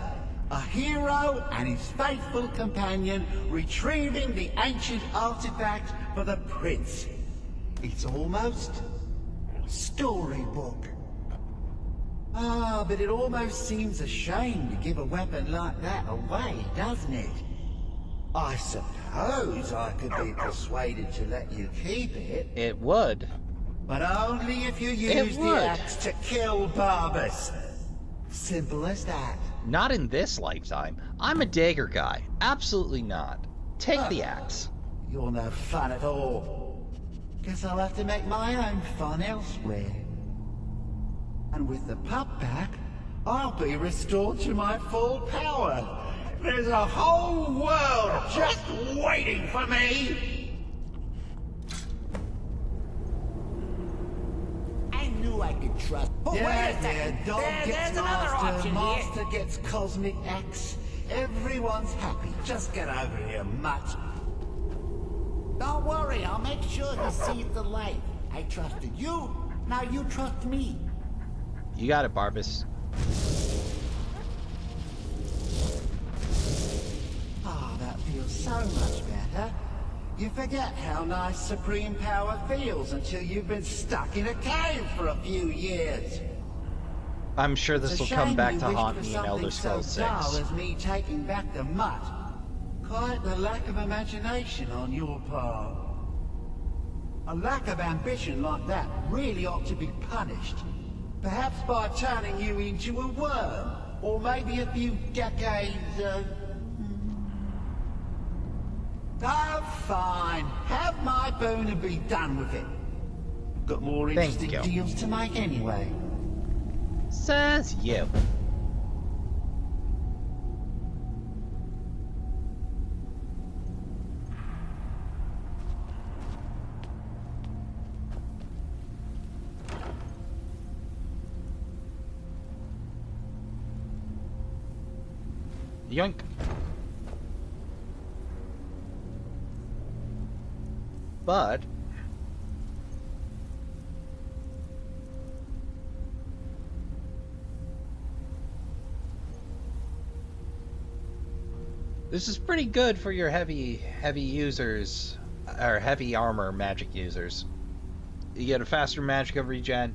A hero and his faithful companion retrieving the ancient artifact for the prince. It's almost storybook. Ah, but it almost seems a shame to give a weapon like that away, doesn't it? I suppose I could be persuaded to let you keep it, It would. but only if you use the would. axe to kill Barbas. Simple as that. Not in this lifetime. I'm a dagger guy. Absolutely not. Take the axe. You're no fun at all. Guess I'll have to make my own fun elsewhere. And with the pup back, I'll be restored to my full power. There's a whole world just waiting for me. I knew I could trust. Oh, wait a second. Dog There's gets another master, option master here. gets cosmic axe. Everyone's happy. Just get over here, mutt. Don't worry, I'll make sure he sees the light. I trusted you, now you trust me. You got it, Barbas. Ah, that feels so much better. You forget how nice supreme power feels until you've been stuck in a cave for a few years. I'm sure It's this a will come shame back you to wished haunt for me in Elder something Scrolls so dull 6. as me taking back the mutt. Quite the lack of imagination on your part. A lack of ambition like that really ought to be punished. Perhaps by turning you into a worm, or maybe a few decades Oh, fine. Have my boon and be done with it. Got more Thank interesting you. deals to make anyway. Says you. Yoink. But this is pretty good for your heavy users, or heavy armor magic users. You get a faster magic regen,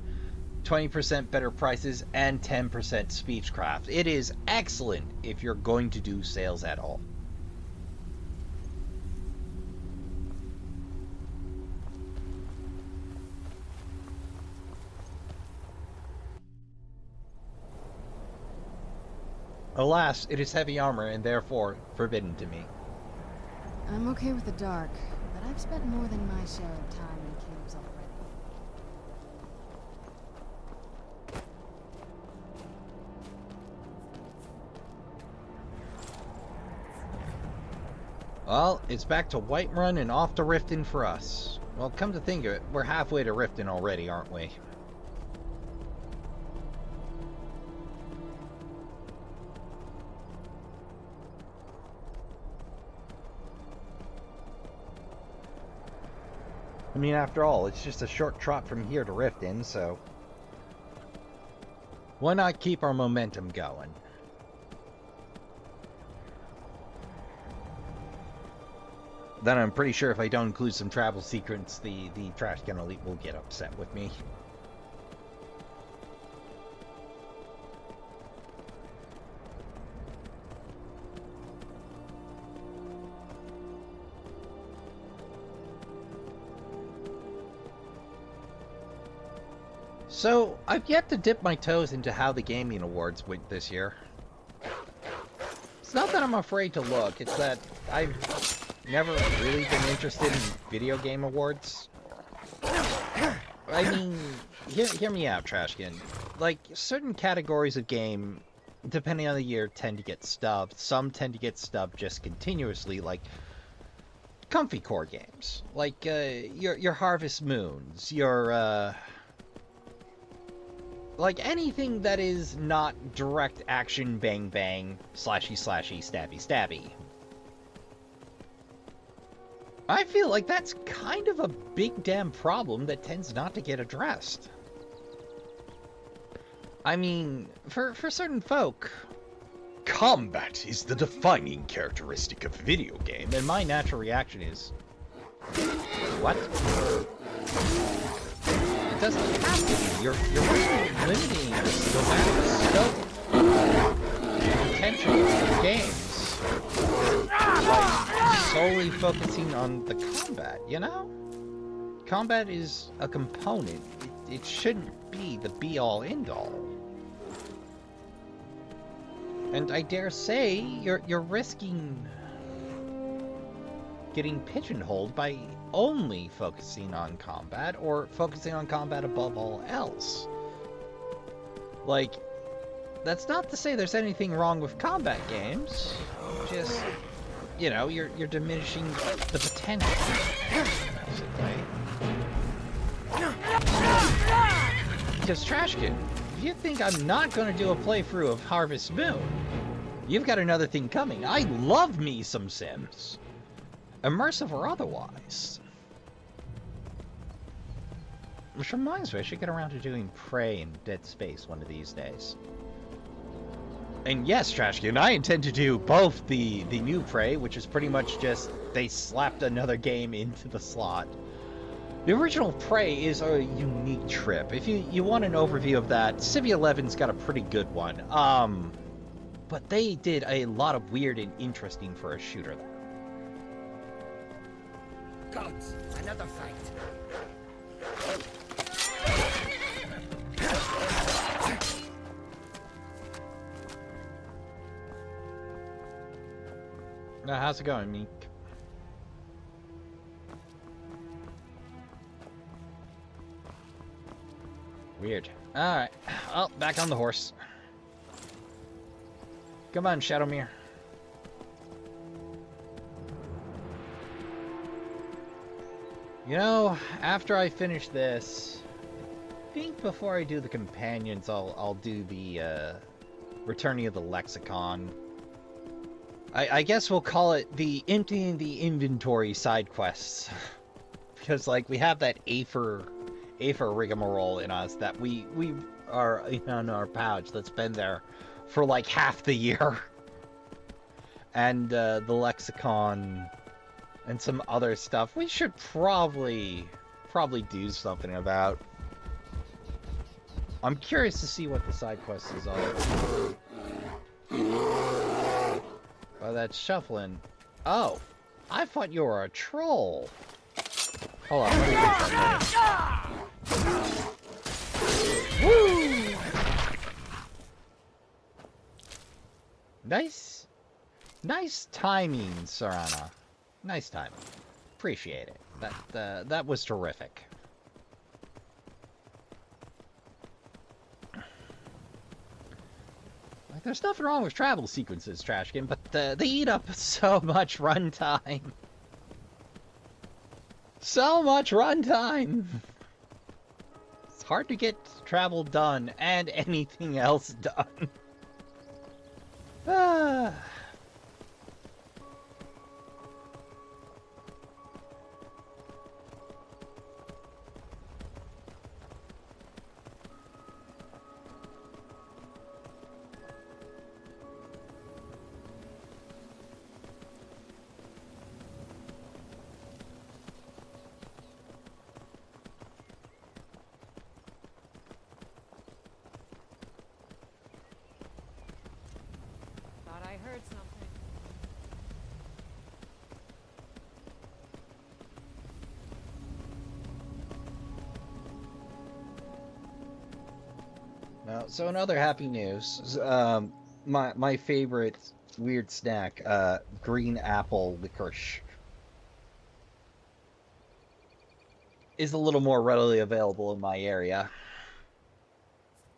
20% better prices, and 10% speechcraft. It is excellent if you're going to do sales at all. Alas, it is heavy armor and therefore forbidden to me. I'm okay with the dark, but I've spent more than my share of time in caves already. Well, it's back to Whiterun and off to Riften for us. Well, come to think of it, we're halfway to Riften already, aren't we? I mean, after all, it's just a short trot from here to Riften, so why not keep our momentum going? Then I'm pretty sure if I don't include some travel secrets, the Trashkin Elite will get upset with me. So, I've yet to dip my toes into how the Gaming Awards went this year. It's not that I'm afraid to look, it's that I've never really been interested in video game awards. I mean, hear me out, Trashkin. Like, certain categories of game, depending on the year, tend to get stubbed. Some tend to get stubbed just continuously, like comfy core games. Like, your Harvest Moons, your, like anything that is not direct action bang bang, slashy slashy, stabby stabby. I feel like that's kind of a big damn problem that tends not to get addressed. I mean, for certain folk, combat is the defining characteristic of a video game, and my natural reaction is, what? It doesn't have to be. You're really limiting the scope and potential of games by solely focusing on the combat, you know? Combat is a component. It shouldn't be the be-all, end-all. And I dare say, you're risking getting pigeonholed by only focusing on combat, or focusing on combat above all else. Like, that's not to say there's anything wrong with combat games. Just, you know, you're diminishing the potential, basically. Because Trashkin, if you think I'm not going to do a playthrough of Harvest Moon, you've got another thing coming. I love me some Sims. Immersive or otherwise. Which reminds me, I should get around to doing Prey and Dead Space one of these days. And yes, Trashkin, I intend to do both the new Prey, which is pretty much just they slapped another game into the slot. The original Prey is a unique trip. If you want an overview of that, Civ 11's got a pretty good one. But they did a lot of weird and interesting for a shooter there. Gods, another fight. Now, how's it going, Meek? Weird. Alright. Well, back on the horse. Come on, Shadowmere. You know, after I finish this, I think before I do the companions, I'll do the returning of the lexicon. I guess we'll call it the emptying the inventory side quests, because like we have that Aether rigmarole in us that we are in our pouch that's been there for like half the year, and the lexicon. And some other stuff we should probably do something about. I'm curious to see what the side quests are. Oh, that's shuffling. Oh, I thought you were a troll. Hold on, let me get that. Woo! Nice timing, Serana. Nice timing. Appreciate it. That was terrific. Like, there's nothing wrong with travel sequences, Trashkin, but they eat up so much runtime. So much runtime! It's hard to get travel done and anything else done. Ah. I heard some. So in other happy news, my favorite weird snack, green apple licorice, is a little more readily available in my area.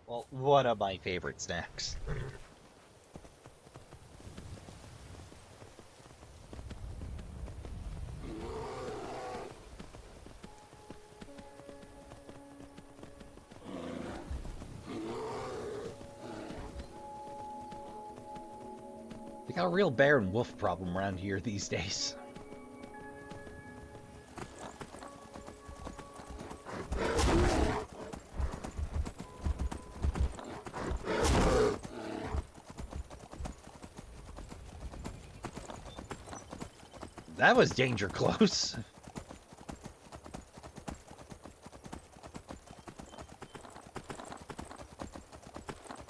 Well, one of my favorite snacks. We got a real bear and wolf problem around here these days. That was danger close.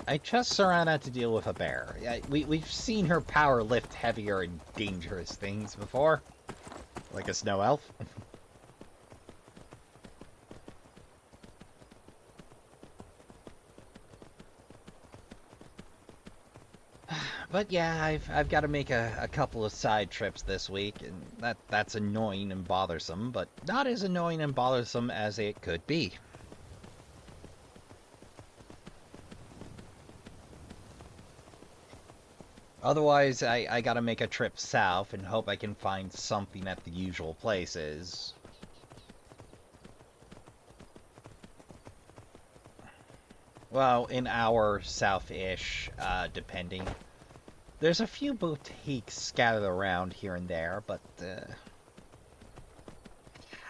I trust Sarah not to deal with a bear. We've seen her power lift heavier and dangerous things before. Like a snow elf. But yeah, I've got to make a couple of side trips this week, and that's annoying and bothersome, but not as annoying and bothersome as it could be. Otherwise, I gotta make a trip south and hope I can find something at the usual places. Well, an hour south-ish, depending. There's a few boutiques scattered around here and there, but,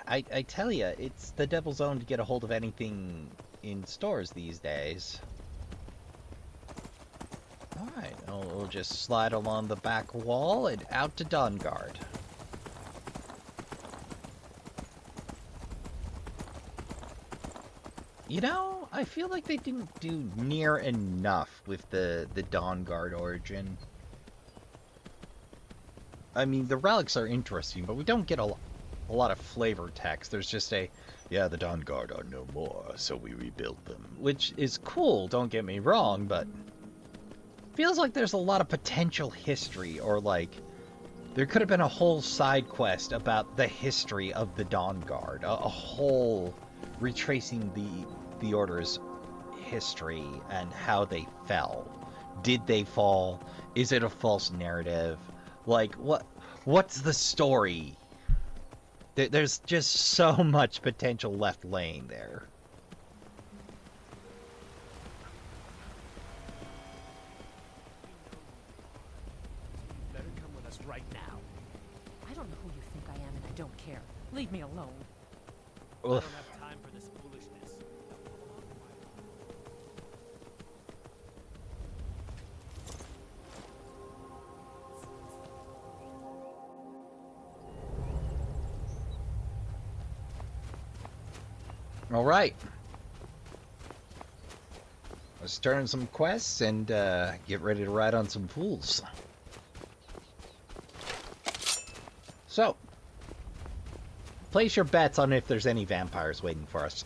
I tell you, it's the devil's own to get a hold of anything in stores these days. Alright, we'll just slide along the back wall and out to Dawnguard. You know, I feel like they didn't do near enough with the Dawnguard origin. I mean, the relics are interesting, but we don't get a lot of flavor text. There's just yeah, the Dawnguard are no more, so we rebuild them. Which is cool, don't get me wrong, but feels like there's a lot of potential history, or like there could have been a whole side quest about the history of the Dawnguard, a whole retracing the Order's history and how they fell. Did they fall? Is it a false narrative? Like, what's the story? There's just so much potential left laying there. Better come with us right now. I don't know who you think I am, and I don't care. Leave me alone. I don't have time for this foolishness. All right. Let's turn some quests and get ready to ride on some fools. So, place your bets on if there's any vampires waiting for us.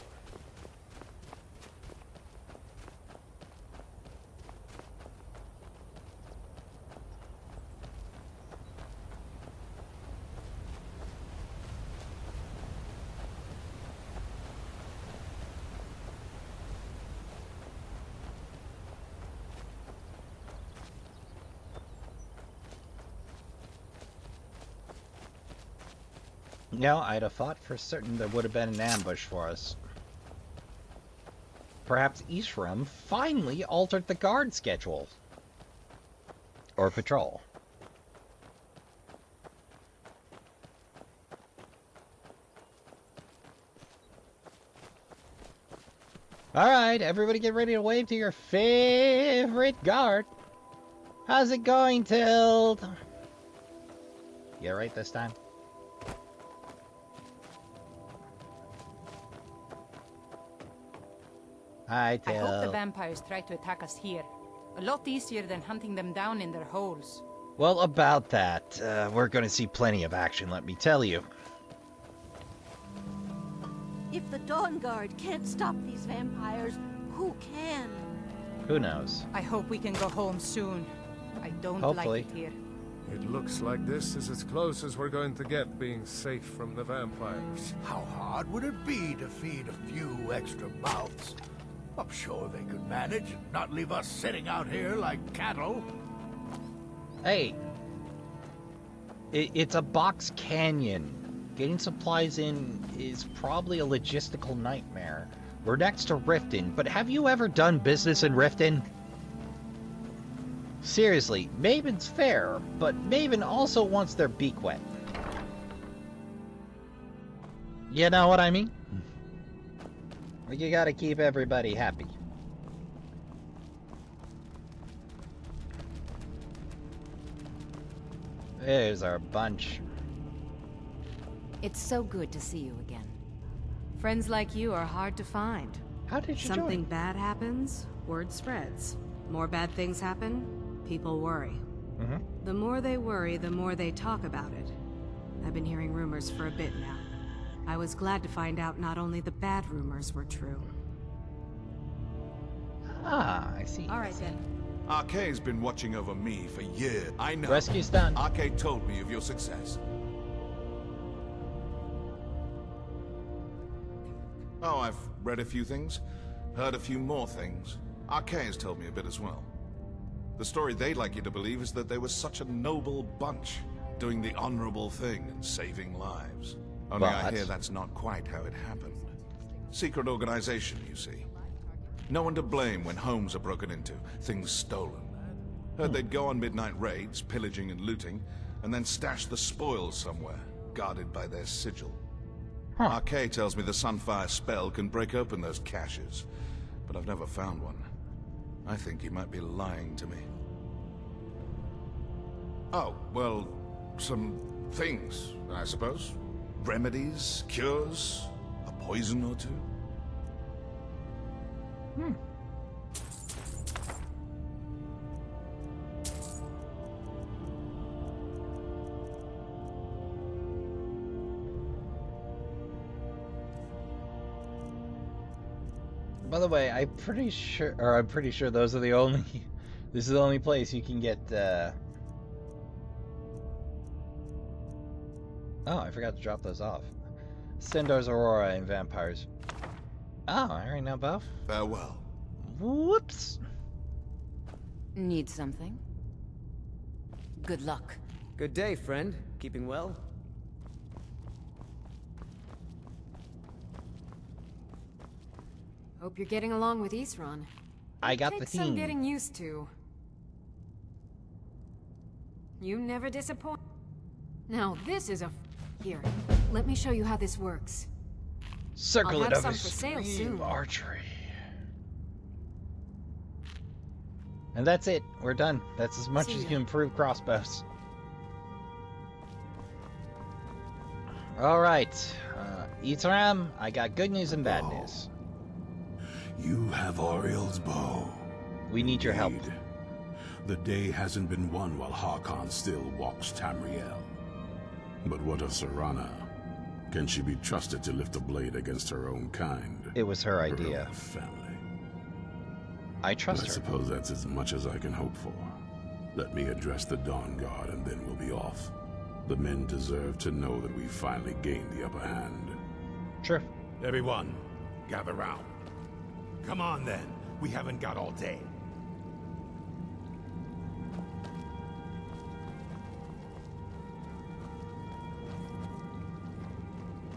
No, I'd have thought for certain there would have been an ambush for us. Perhaps Ishram finally altered the guard schedule. Or patrol. Alright, everybody get ready to wave to your favorite guard. How's it going, Tild? You alright this time? Hi, I hope the Tild. vampires try to attack us here. A lot easier than hunting them down in their holes. Well, about that, we're going to see plenty of action, let me tell you. If the Dawnguard can't stop these vampires, who can? Who knows? I hope we can go home soon. I don't Hopefully. like it here. It looks like this is as close as we're going to get being safe from the vampires. How hard would it be to feed a few extra mouths? I'm sure they could manage and not leave us sitting out here like cattle. Hey, it's a box canyon. Getting supplies in is probably a logistical nightmare. We're next to Riften, but have you ever done business in Riften? Seriously, Maven's fair, but Maven also wants their beak wet. You know what I mean? You gotta keep everybody happy. There's our bunch. It's so good to see you again. Friends like you are hard to find. How did you Something join? bad happens, word spreads. More bad things happen, people worry. The more they worry, the more they talk about it. I've been hearing rumors for a bit now. I was glad to find out not only the bad rumors were true. Ah, I see. All right then. Arcade's been watching over me for years. I know. Rescue's done. Arcade told me of your success. Oh, I've read a few things, heard a few more things. Arcade's told me a bit as well. The story they'd like you to believe is that they were such a noble bunch, doing the honorable thing and saving lives. Only I hear that's not quite how it happened. Secret organization, you see. No one to blame when homes are broken into, things stolen. Heard they'd go on midnight raids, pillaging and looting, and then stash the spoils somewhere, guarded by their sigil. Arcade tells me the Sunfire spell can break open those caches, but I've never found one. I think he might be lying to me. Oh, well, some things, I suppose. Remedies, cures, a poison or two. By the way, I'm pretty sure those are the only. This is the only place you can get. Oh, I forgot to drop those off. Centaurs, Aurora, and Vampires. Oh, alright, now buff. Farewell. Whoops. Need something? Good luck. Good day, friend. Keeping well? Hope you're getting along with Isran. I got the Takes some team. getting used to. You never disappoint. Now this is a... Here, let me show you how this works. Circle I'll it have of some for sale soon. archery. And that's it. We're done. That's as much See as you ya. can improve crossbows. Alright. Itram, I got good news and bad news. You have Oriel's bow. We need your help. Indeed. The day hasn't been won while Harkon still walks Tamriel. But what of Serana? Can she be trusted to lift a blade against her own kind? It was her Her idea. own family. I trust I her. suppose that's as much as I can hope for. Let me address the Dawnguard and then we'll be off. The men deserve to know that we finally gained the upper hand. Sure. Everyone, gather round. Come on then, we haven't got all day.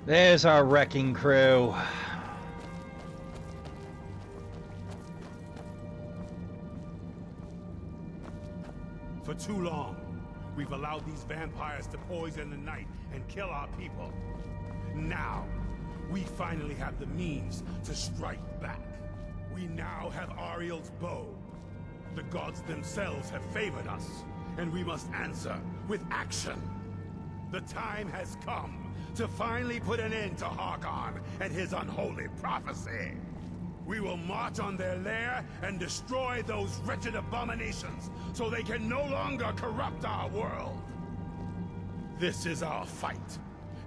There's our wrecking crew. For too long, we've allowed these vampires to poison the night and kill our people. Now, we finally have the means to strike back. We now have Ariel's bow. The gods themselves have favored us, and we must answer with action. The time has come to finally put an end to Harkon and his unholy prophecy. We will march on their lair and destroy those wretched abominations so they can no longer corrupt our world. This is our fight,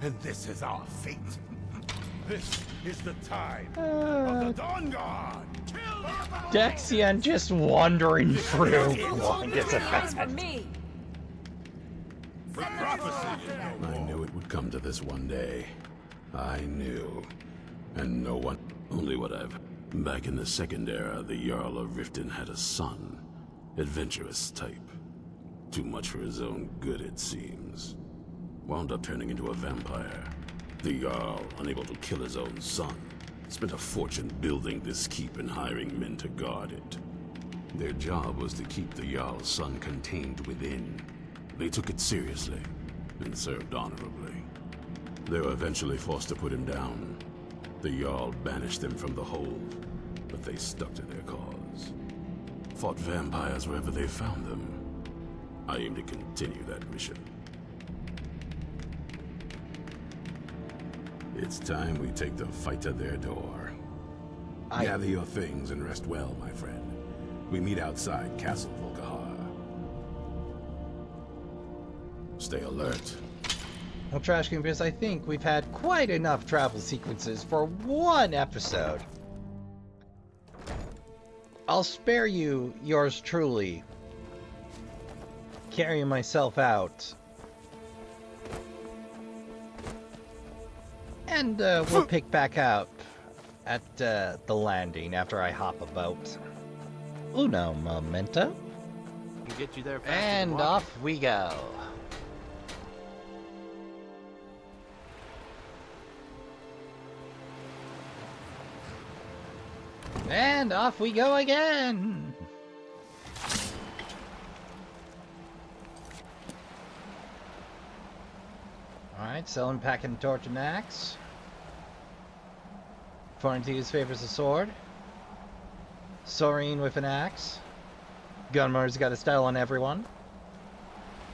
and this is our fate. This is the time of the Dawnguard. Dexian just wandering through blind as a bat. I knew it would come to this one day. I knew. And no one... Only what I've... Back in the Second Era, the Jarl of Riften had a son. Adventurous type. Too much for his own good, it seems. Wound up turning into a vampire. The Jarl, unable to kill his own son, spent a fortune building this keep and hiring men to guard it. Their job was to keep the Jarl's son contained within. They took it seriously, and served honorably. They were eventually forced to put him down. The Jarl banished them from the hold, but they stuck to their cause. Fought vampires wherever they found them. I aim to continue that mission. It's time we take the fight to their door. Gather your things and rest well, my friend. We meet outside Castle Volkahar. Stay alert. Well, Trashkin, because I think we've had quite enough travel sequences for one episode. I'll spare you yours truly. Carrying myself out. And we'll pick back up at the landing after I hop a boat. Uno momento. Can get you there fast And off we go. And off we go again. Alright, selling, packing, torch, and axe. Fortitude favors a sword. Soreen with an axe. Gunmar's got a style on everyone.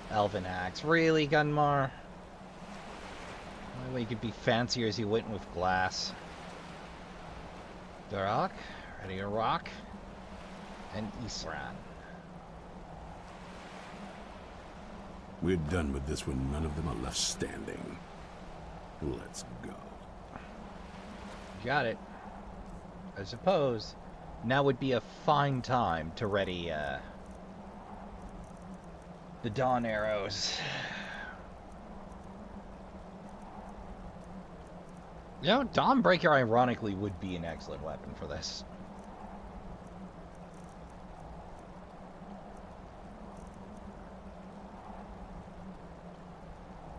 Elven axe. Really, Gunmar? Only way you could be fancier as you went with glass. Durak, ready to rock. And Isran. We're done with this when none of them are left standing. Let's go. Got it. I suppose now would be a fine time to ready the dawn arrows. You know, Dawnbreaker ironically would be an excellent weapon for this.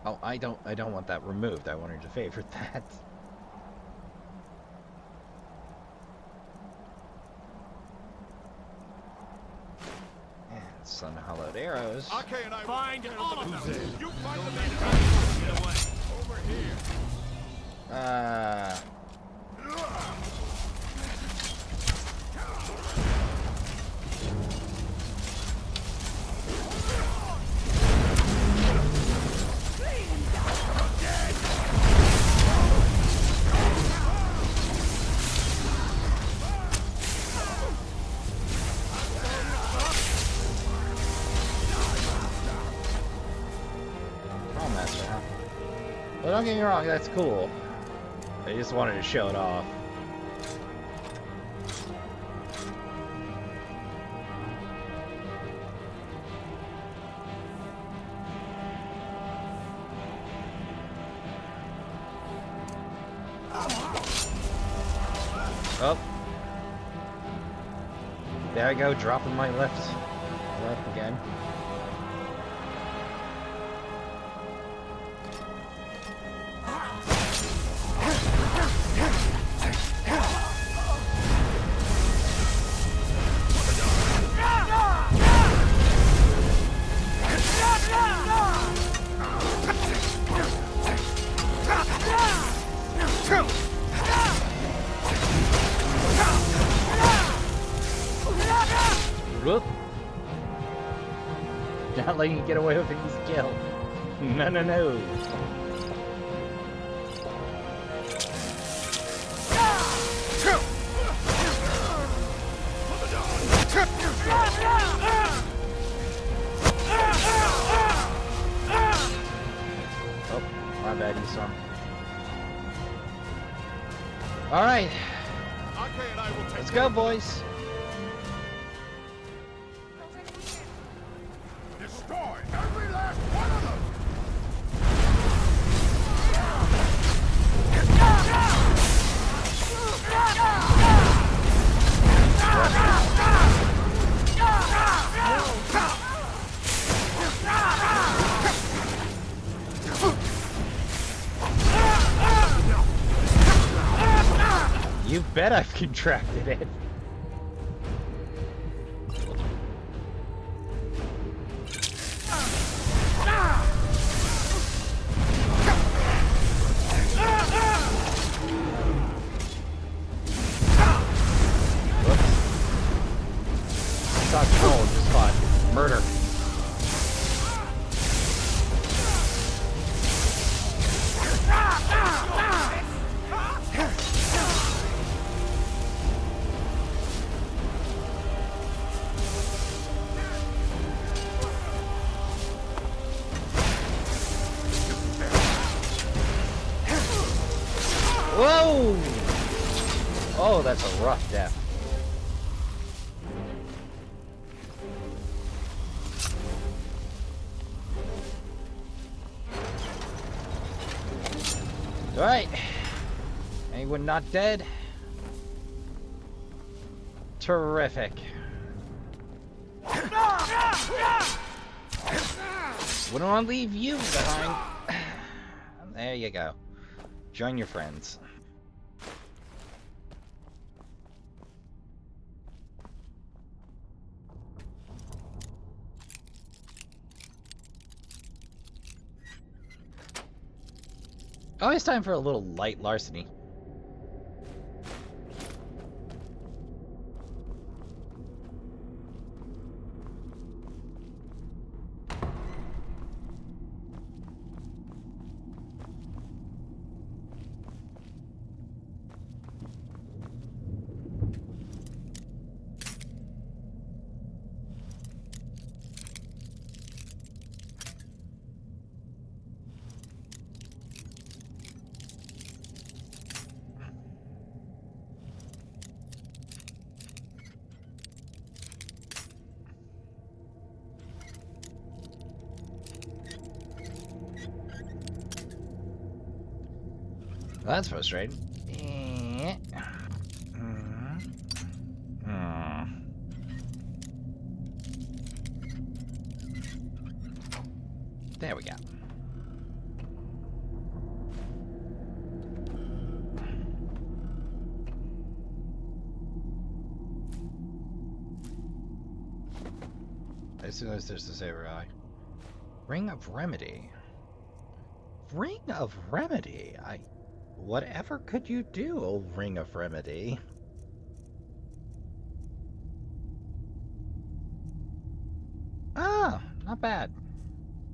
Oh, I don't want that removed. I wanted to favorite that. And sun hollowed arrows. Okay, and I Find all of them. You find the man. Get away. Over here. Well, don't get me wrong, that's cool. I just wanted to show it off. Oh. There I go, dropping my left again. Whoop. Not letting you get away with an easy kill. No, no, no. Oh, my bad, Esau. Alright. Okay, and I will take Let's go, boys. Destroy every last one of them! You bet I've contracted it. Stop trolling, just fine. Murder. Whoa! Oh, that's a rough death. Alright. Anyone not dead? Terrific. Wouldn't want to leave you behind. There you go. Join your friends. Oh, it's time for a little light larceny. That's frustrating. There we go. As soon as there's the saber eye. Ring of Remedy. Ring of Remedy? Whatever could you do, old Ring of Remedy? Ah, not bad.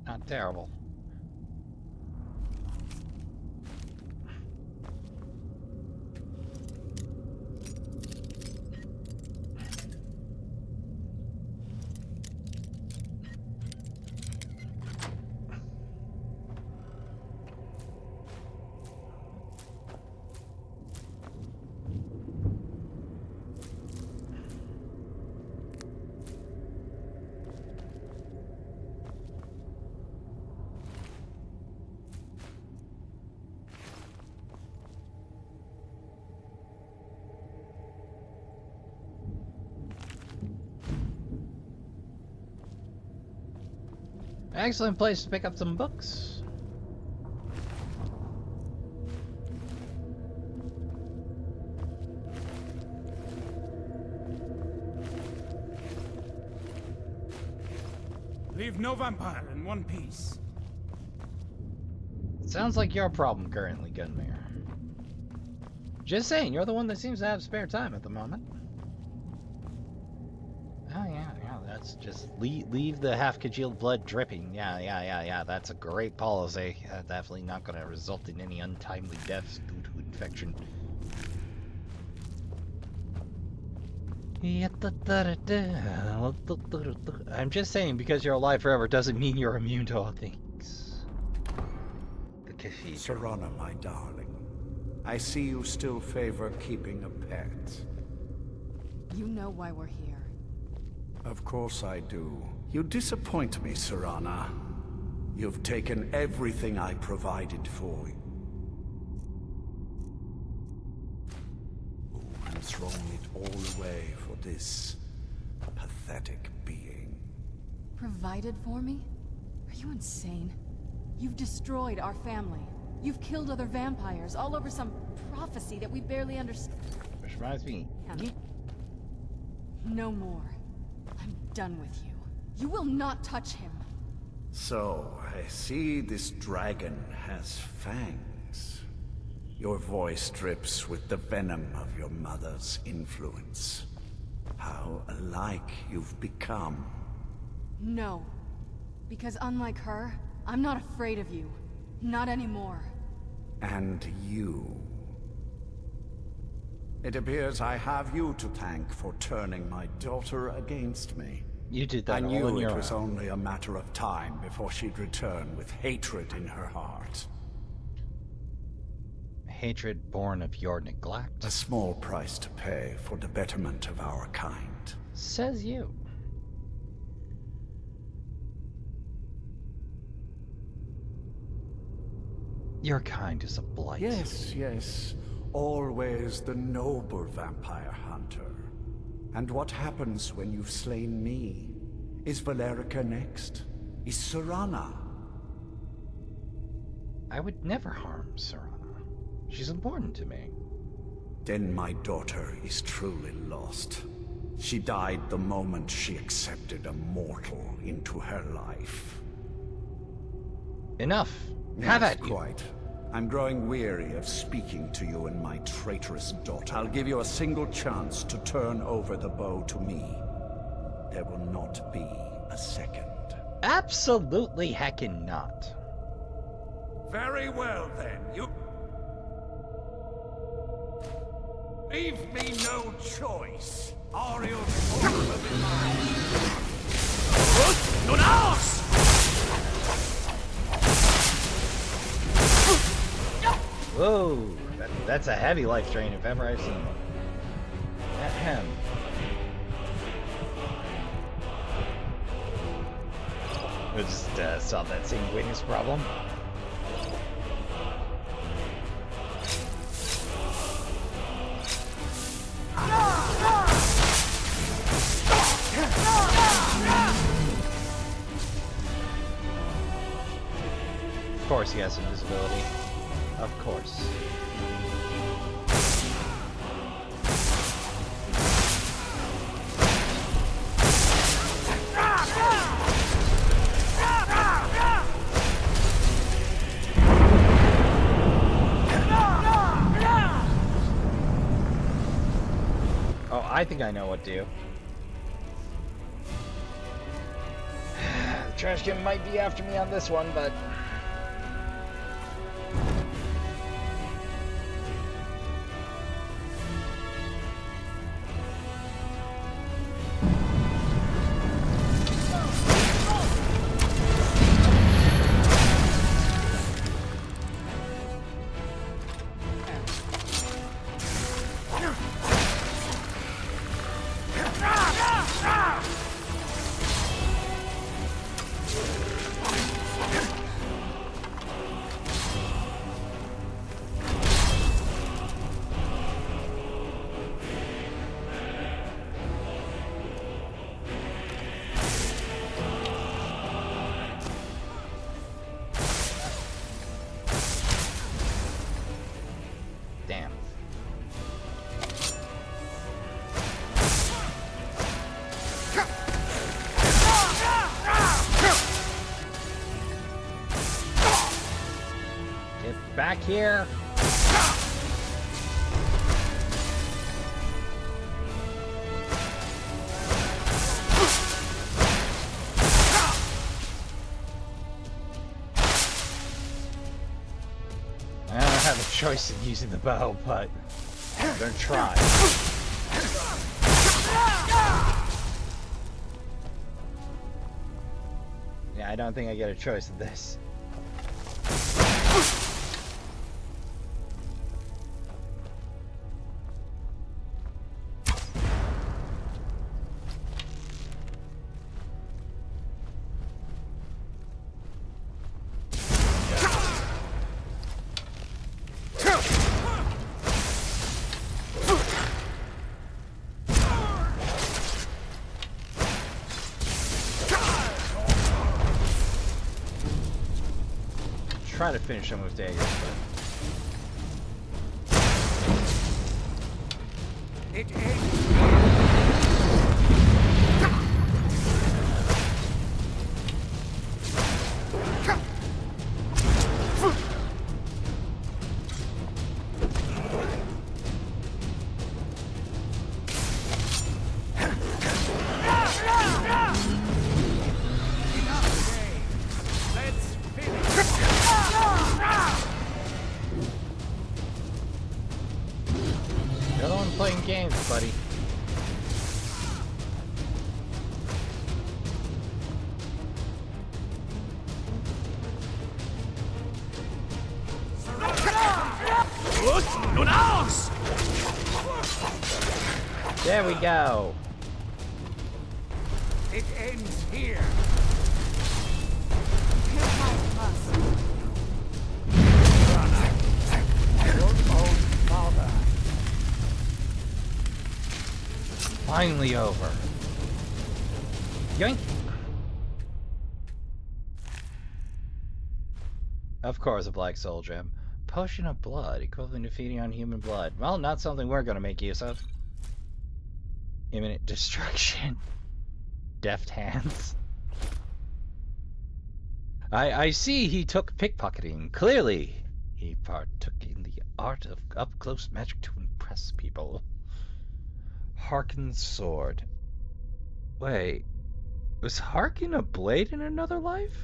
Not terrible. Excellent place to pick up some books. Leave no vampire in one piece. Sounds like your problem currently, Gunmere. Just saying, you're the one that seems to have spare time at the moment. Oh yeah, that's just leave the half-congealed blood dripping. Yeah, that's a great policy. Definitely not going to result in any untimely deaths due to infection. I'm just saying, because you're alive forever doesn't mean you're immune to all things. The cathedral. Serana, my darling. I see you still favor keeping a pet. You know why we're here. Of course I do. You disappoint me, Serana. You've taken everything I provided for you. And thrown it all away for this pathetic being. Provided for me? Are you insane? You've destroyed our family. You've killed other vampires, all over some prophecy that we barely understand. Which reminds me... No more. I'm done with you. You will not touch him. So, I see this dragon has fangs. Your voice drips with the venom of your mother's influence. How alike you've become. No. Because unlike her, I'm not afraid of you. Not anymore. And you. It appears I have you to thank for turning my daughter against me. You did that I all knew on your it was own. only a matter of time before she'd return with hatred in her heart. Hatred born of your neglect. A small price to pay for the betterment of our kind. Says you. Your kind is a blight. Yes, yes. Always the noble vampire hunter. And what happens when you've slain me? Is Valerica next? Is Serana? I would never harm Serana. She's important to me. Then my daughter is truly lost. She died the moment she accepted a mortal into her life. Enough. Have Yes, at you. quite. I'm growing weary of speaking to you and my traitorous daughter. I'll give you a single chance to turn over the bow to me. There will not be a second. Absolutely heckin' not. Very well, then. You... Leave me no choice. Or you'll fall be mine. Whoa, that's a heavy life drain if ever I've seen one. Ahem. We'll just solve that same witness problem. Of course he has invisibility. Of course. Oh, I think I know what to do. The Trashkin might be after me on this one, but... Damn. Get back here. I don't have a choice in using the bow, but I'm gonna try. Yeah, I don't think I get a choice in this. try to finish him with daggers, but... It ends. You're the one playing games, buddy. There we go. It ends here. Finally over. Yoink! Of course, a black soul gem. Potion of blood, equivalent to feeding on human blood. Well, not something we're gonna make use of. Imminent destruction. Deft hands. I see he took pickpocketing. Clearly, he partook in the art of up-close magic to impress people. Harkon's sword. Wait, was Harkon a blade in another life?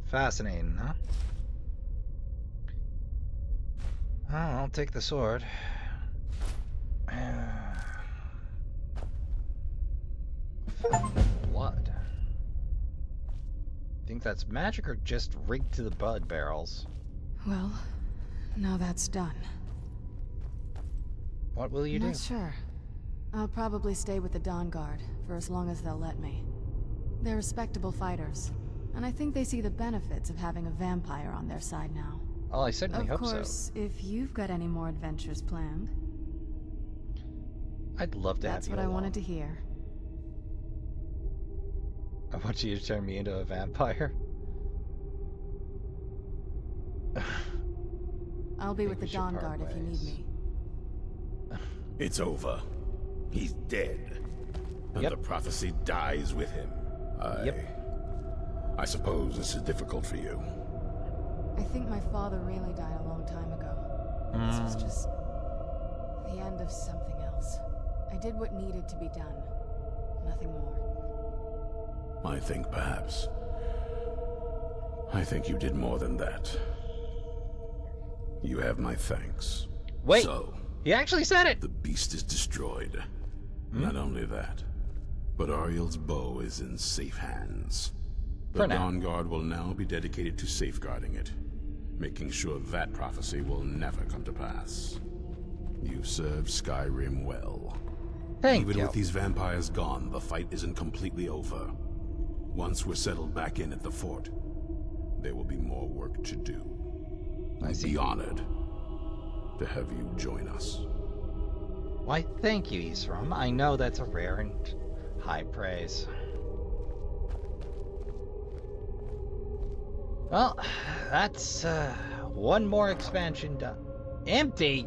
Fascinating, huh? Oh, I'll take the sword. Blood. Think that's magic or just rigged to the blood barrels? Well, now that's done. What will you do? Not sure. I'll probably stay with the Dawnguard for as long as they'll let me. They're respectable fighters, and I think they see the benefits of having a vampire on their side now. Oh, I certainly hope so. Of course, if you've got any more adventures planned. I'd love to have you That's what I wanted to hear. I want you to turn me into a vampire. I'll be with the Dawnguard if you need me. It's over. He's dead. And the prophecy dies with him. I suppose this is difficult for you. I think my father really died a long time ago. This was just the end of something else. I did what needed to be done. Nothing more. I think perhaps. I think you did more than that. You have my thanks. Wait, so, he actually said it! The beast is destroyed. Not only that, but Ariel's bow is in safe hands. The Dawnguard will now be dedicated to safeguarding it, making sure that prophecy will never come to pass. You've served Skyrim well. Even with these vampires gone, the fight isn't completely over. Once we're settled back in at the fort, there will be more work to do. I'd be honored to have you join us. Why, thank you, Isram. I know that's a rare and high praise. Well, that's one more expansion done. Empty!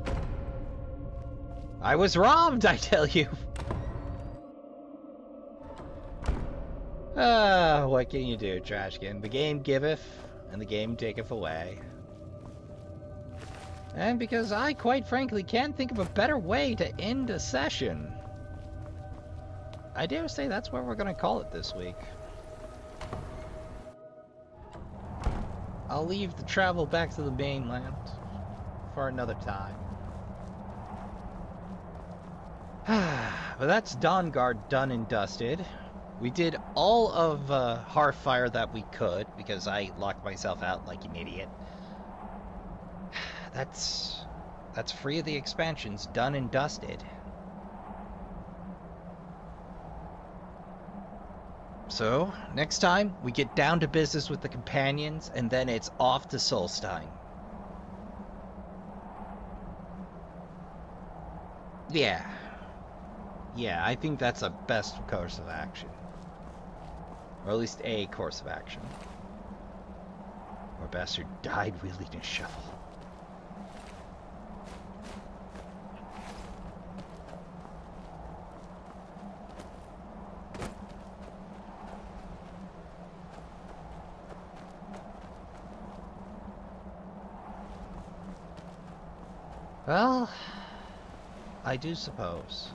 I was robbed, I tell you! What can you do, Trashkin? The game giveth, and the game taketh away. And because I, quite frankly, can't think of a better way to end a session, I dare say that's where we're going to call it this week. I'll leave the travel back to the mainland for another time. But that's Dawnguard done and dusted. We did all of Hearthfire that we could, because I locked myself out like an idiot. That's 3 of the expansions done and dusted. So, next time, we get down to business with the companions, and then it's off to Solstein. Yeah, I think that's the best course of action. Or at least a course of action. Poor bastard died wielding a shovel. Well, I do suppose.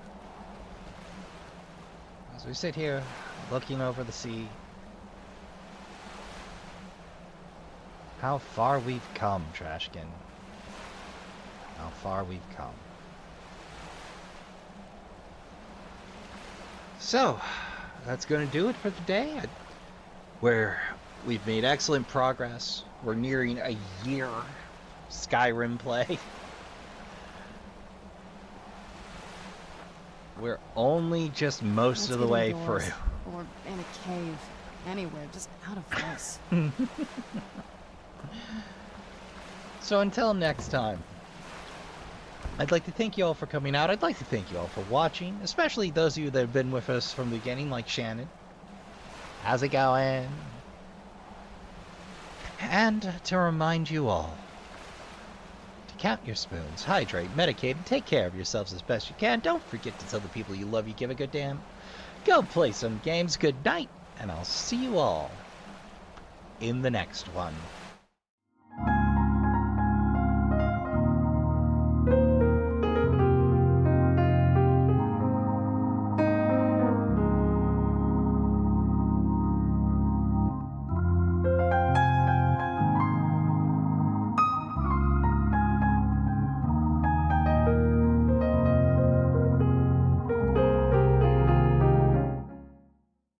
As we sit here, looking over the sea, how far we've come, Trashkin. How far we've come. So, that's going to do it for today. We've made excellent progress. We're nearing a year Skyrim play. We're only just most of the way through. Or in a cave. Anywhere, just out of this. So until next time, I'd like to thank you all for coming out. I'd like to thank you all for watching, especially those of you that have been with us from the beginning, like Shannon. How's it going? And to remind you all, count your spoons, hydrate, medicate, and take care of yourselves as best you can. Don't forget to tell the people you love you give a good damn. Go play some games. Good night, and I'll see you all in the next one.